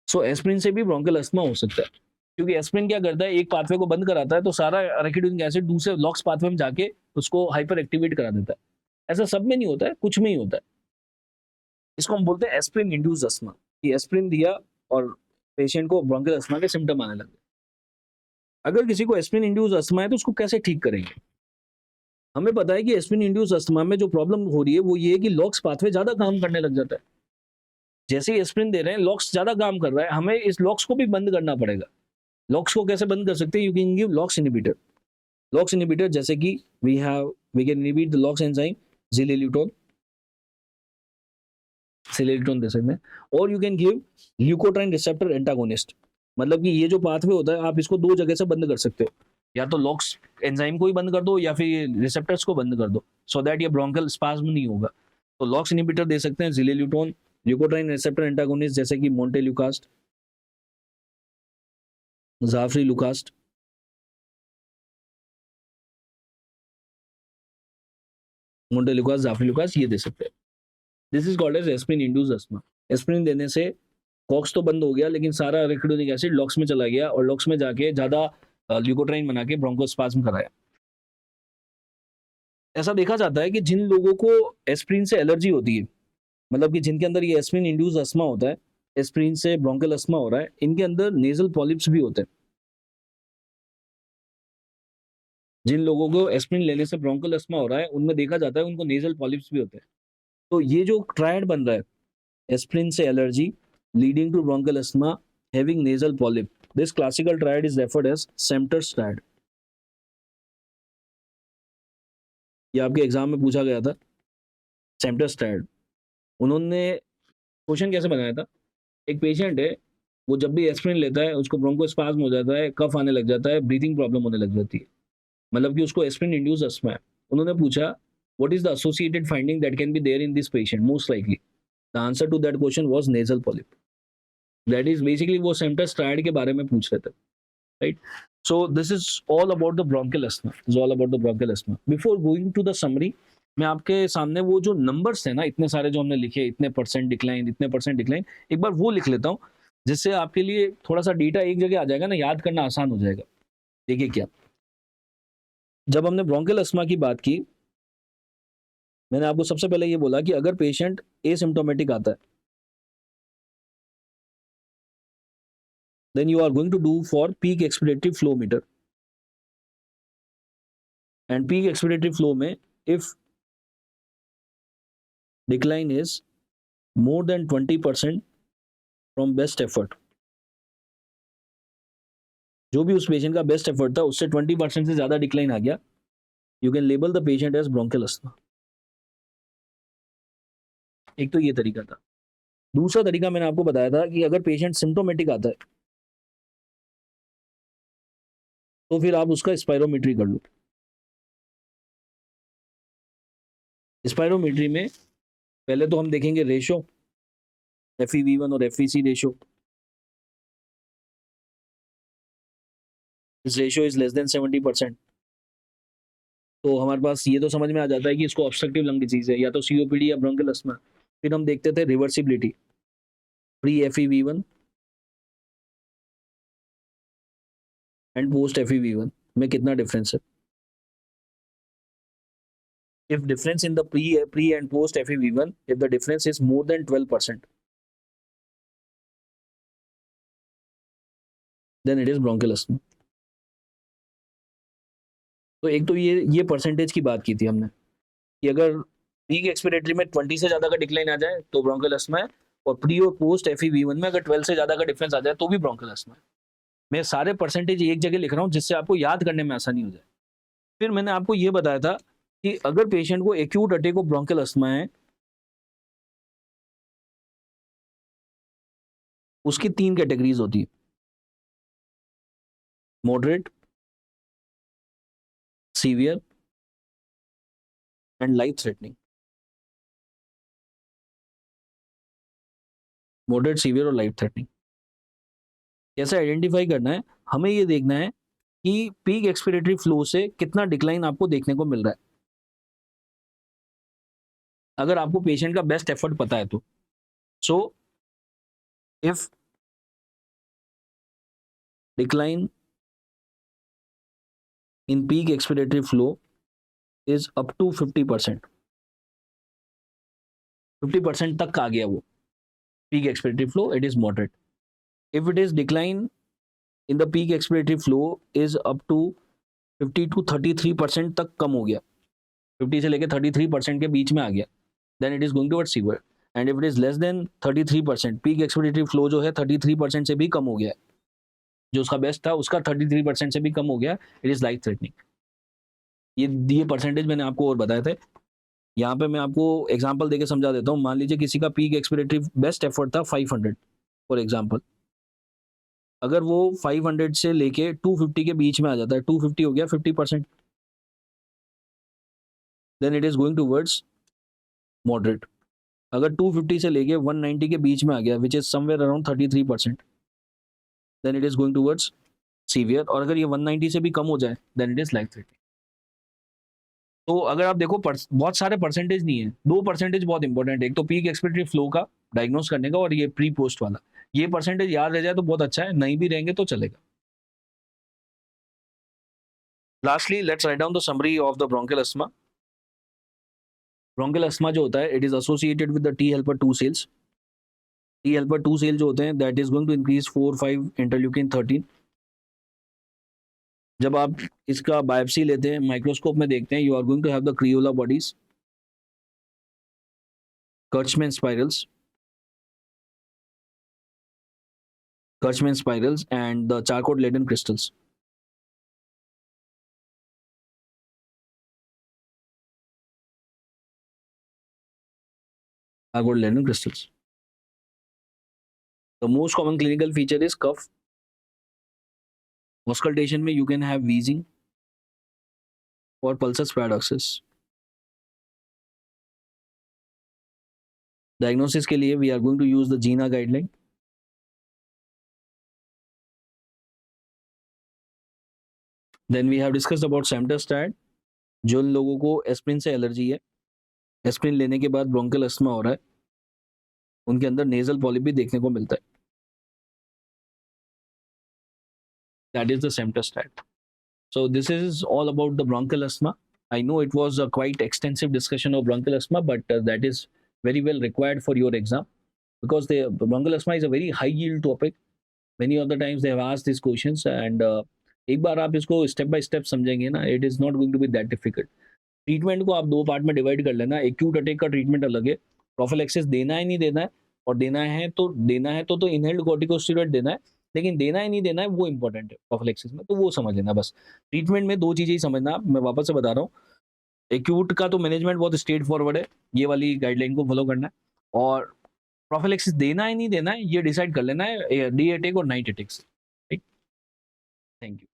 So aspirin से भी ब्रोंकल अस्थमा हो सकता है, क्योंकि एस्प्रिन क्या करता है, एक पाथवे को बंद कराता है तो सारा एराकिडोनिक एसिड दूसरे लॉक्स पाथवे में जाके उसको हाइपर एक्टिवेट करा देता है. ऐसा सब में नहीं होता है, कुछ में ही होता है. इसको हम बोलते हैं एस्प्रिन इंड्यूस्ड अस्थमा. कि एस्प्रिन दिया और पेशेंट को ब्रोंकियल अस्थमा के सिम्टम आने लगे. अगर किसी को एस्प्रिन इंड्यूस्ड अस्थमा है तो उसको कैसे ठीक करेंगे? हमें पता है कि एस्प्रिन इंड्यूस्ड अस्थमा में जो प्रॉब्लम हो रही है वो ये है कि लॉक्स पाथवे ज्यादा काम करने लग जाता है. जैसे ही एस्प्रिन दे रहे हैं, लॉक्स ज्यादा काम कर रहा है, हमें इस लॉक्स को भी बंद करना पड़ेगा. लॉक्स को कैसे बंद कर सकते हैं? You can give LOX inhibitor. LOX inhibitor जैसे कि we can inhibit the LOX enzyme zileuton, सिलेरिटोन दे सकते हैं. और you can give leukotriene receptor antagonist. मतलब कि ये जो पाथवे होता है आप इसको दो जगह से बंद कर सकते हो. या तो लॉक्स एंजाइम को ही बंद कर दो या फिर रिसेप्टर्स को बंद कर दो, सो दैट ये ब्रोंकल स्पाज्म नहीं होगा. तो लॉक्स इनहिबिटर दे सकते हैं जिलेल्यूटोन, ल्यूकोट्राइन रिसेप्टर एंटागोनिस्ट जैसे कि मोंटेल्यूकास्ट, जाफ्रीलुकास्ट, मोंटेल्यूकास्ट, जाफ्रीलुकास्ट, ये दे सकते हैं. This is called as aspirin induced asthma. Aspirin देने से कॉक्स तो बंद हो गया, लेकिन सारा एराकिडोनिक एसिड लॉक्स में चला गया और लॉक्स में जाके ज्यादा ल्यूकोट्राइन बना के ब्रोंकोस्पाज्म कराया. ऐसा देखा जाता है कि जिन लोगों को एस्प्रिन से एलर्जी होती है, मतलब कि जिनके अंदर ये एस्प्रिन इंड्यूस्ड अस्थमा होता है, एस्प्रिन से ब्रोंकल अस्थमा हो रहा है, इनके अंदर नेजल पॉलिप्स भी होते हैं. जिन लोगों को एस्प्रिन लेने से ब्रोंकल अस्थमा हो रहा है उनमें देखा जाता है उनको नेजल पॉलिप्स भी होते हैं. तो ये जो ट्रायड बन रहा है, एस्प्रिन से allergy leading to bronchial asthma, having nasal polyp. This classical triad is referred as Semter's triad. ये आपके एग्जाम में पूछा गया था, सेम्टर्स ट्रायड. उन्होंने क्वेश्चन कैसे बनाया था, एक पेशेंट है, वो जब भी एस्प्रिन लेता है उसको ब्रोंकोस्पाज्म हो जाता है, कफ आने लग जाता है, ब्रीथिंग प्रॉब्लम होने लग जाती है. मतलब कि उसको एस्प्रिन इंड्यूस्ड अस्थमा है. उन्होंने पूछा what is the associated finding that can be there in this patient most likely. The answer to that question was nasal polyp. That is basically वो सेम्टर्स ट्रायड के बारे में पूछ रहे थे, right? So this is all about the bronchial asthma. This is all about the bronchial asthma. Before going to the summary, मैं आपके सामने वो जो नंबर्स थे ना, इतने सारे जो हमने लिखे, इतने परसेंट डिक्लाइन, इतने परसेंट डिक्लाइन, एक बार वो लिख लेता हूँ, जिससे आपके लिए थोड़ा सा डेटा एक जगह आ जाएगा ना, याद करना आसान हो जाएगा. देखिए क्या, जब हमने ब्रोंकियल अस्थमा की बात की, मैंने आपको सबसे पहले ये बोला कि अगर पेशेंट एसिम्प्टोमेटिक आता है, then you are going to do for peak expiratory flow meter. And peak expiratory flow में if decline is more than 20% from best effort, जो भी उस पेशेंट का बेस्ट एफर्ट था उससे 20% से ज्यादा डिक्लाइन आ गया, you can label the patient as bronchial asthma. एक तो ये तरीका था. दूसरा तरीका मैंने आपको बताया था कि अगर पेशेंट सिम्टोमेटिक आता है, तो फिर आप उसका स्पायरोमेट्री कर लो। स्पायरोमेट्री में पहले तो हम देखेंगे रेशो, FeV1 और FVC रेशो। इस रेशो इज लेस देन 70%। तो हमारे पास ये तो समझ में आ जाता है कि इसको ऑब्स्ट्रक्टिव लंग डिजीज है, या तो COPD या ब्रोंकियल अस्थमा। फिर हम देखते थे reversibility, pre FeV1 and post FeV1 में कितना डिफरेंस है। If difference in the pre and post FeV1, if the difference is more than 12%, then it is bronchial asthma. तो एक तो ये परसेंटेज की बात की थी हमने कि अगर पीक एक्सपिरेटरी में 20 से ज्यादा का डिक्लाइन आ जाए तो ब्रोंकियल अस्थमा है, और प्री और पोस्ट FeV1 में अगर 12 से ज्यादा का डिफरेंस आ जाए तो भी ब्रोंकियल अस्थमा है। मैं सारे परसेंटेज एक जगह लिख रहा हूँ जिससे आपको याद करने में आसानी हो जाए। फिर मैंने आपको ये बताया था कि अगर पेशेंट को acute attack of bronchial asthma है, उसकी 3 कैटेगरीज होती है, moderate, severe and life threatening. Moderate, severe और लाइफ थ्रेटनिंग। कैसे आइडेंटिफाई करना है, हमें ये देखना है कि पीक एक्सपिरेटरी फ्लो से कितना डिक्लाइन आपको देखने को मिल रहा है। अगर आपको पेशेंट का बेस्ट एफर्ट पता है तो so if decline in peak expiratory flow is up to 50%, 50% तक आ गया वो peak expiratory flow, it is moderate. If it is decline in the peak expiratory flow is up to 50 to 33% तक कम हो गया, 50 से लेकर 33% के बीच में आ गया, then it is going towards severe. And if it is less than 33%, peak expiratory flow जो है 33% से भी कम हो गया है, जो उसका बेस्ट था उसका 33% से भी कम हो गया, it is life threatening। ये परसेंटेज मैंने आपको और बताए थे। यहाँ पे मैं आपको एग्जांपल देके समझा देता हूँ। मान लीजिए किसी का पीक एक्सपिरेटरी बेस्ट एफर्ट था 500 फॉर एग्जांपल, अगर वो 500 से लेके 250 के बीच में आ जाता है, 250 हो गया 50%, then it is going towards moderate. अगर 250 से लेके 190 के बीच में आ गया, which is somewhere around 33%, then it is going towards severe. और अगर ये 190 से भी कम हो जाए then it is life threatening. तो अगर आप देखो बहुत सारे परसेंटेज नहीं है, 2 परसेंटेज बहुत इंपॉर्टेंट है, एक तो पीक एक्सपिरेटरी फ्लो का डायग्नोस करने का, और ये प्री पोस्ट वाला। ये परसेंटेज याद रह जाए तो बहुत अच्छा है, नहीं भी रहेंगे तो चलेगा। Lastly let's write down the summary of the bronchial asthma. Bronchial asthma जो होता है, it is associated with the T helper 2 cells. T helper 2 cell जो होते हैं, that is going to increase 4-5 interleukin 13। जब आप इसका बायोप्सी लेते हैं, माइक्रोस्कोप में देखते हैं, you are going to have the Creola bodies, Kurtzman spirals, and the Charcot-Leyden crystals. Charcot-Leyden crystals. The most common clinical feature is cough. Auscultation में you can have wheezing or pulsus paradoxus. Diagnosis के लिए we are going to use the GINA guideline. Then we have discussed about Samtostat. जो लोगों को aspirin से allergy है, aspirin लेने के बाद ब्रोंकियल अस्थमा हो रहा है, उनके अंदर नेजल पॉलिप भी देखने को मिलता है। That is the Samtostat. So this is all about the bronchial asthma. I know it was a quite extensive discussion of bronchial asthma, but that is very well required for your exam, because the bronchial asthma is a very high yield topic. Many of the times they have asked these questions, and एक बार आप इसको step by step समझेंगे ना, it is not going to be that difficult. Treatment को आप 2 part में divide कर लेना। एक्यूट अटैक का ट्रीटमेंट अलग है, प्रोफिलैक्सिस देना है नहीं देना है, और देना है तो इनहेल्ड कॉर्टिकोस्टेरॉइड देना है, लेकिन देना है नहीं देना है वो इंपॉर्टेंट है प्रोफिलैक्सिस में, तो वो समझ लेना बस। ट्रीटमेंट में 2 चीजें ही समझना। मैं वापस से बता रहा हूँ, एक्यूट का तो मैनेजमेंट बहुत स्ट्रेट फॉरवर्ड है, ये वाली गाइडलाइन को फॉलो करना है, और प्रोफिलैक्सिस देना है नहीं देना है ये डिसाइड कर लेना है डे अटैक और नाइट अटैक से। Thank you.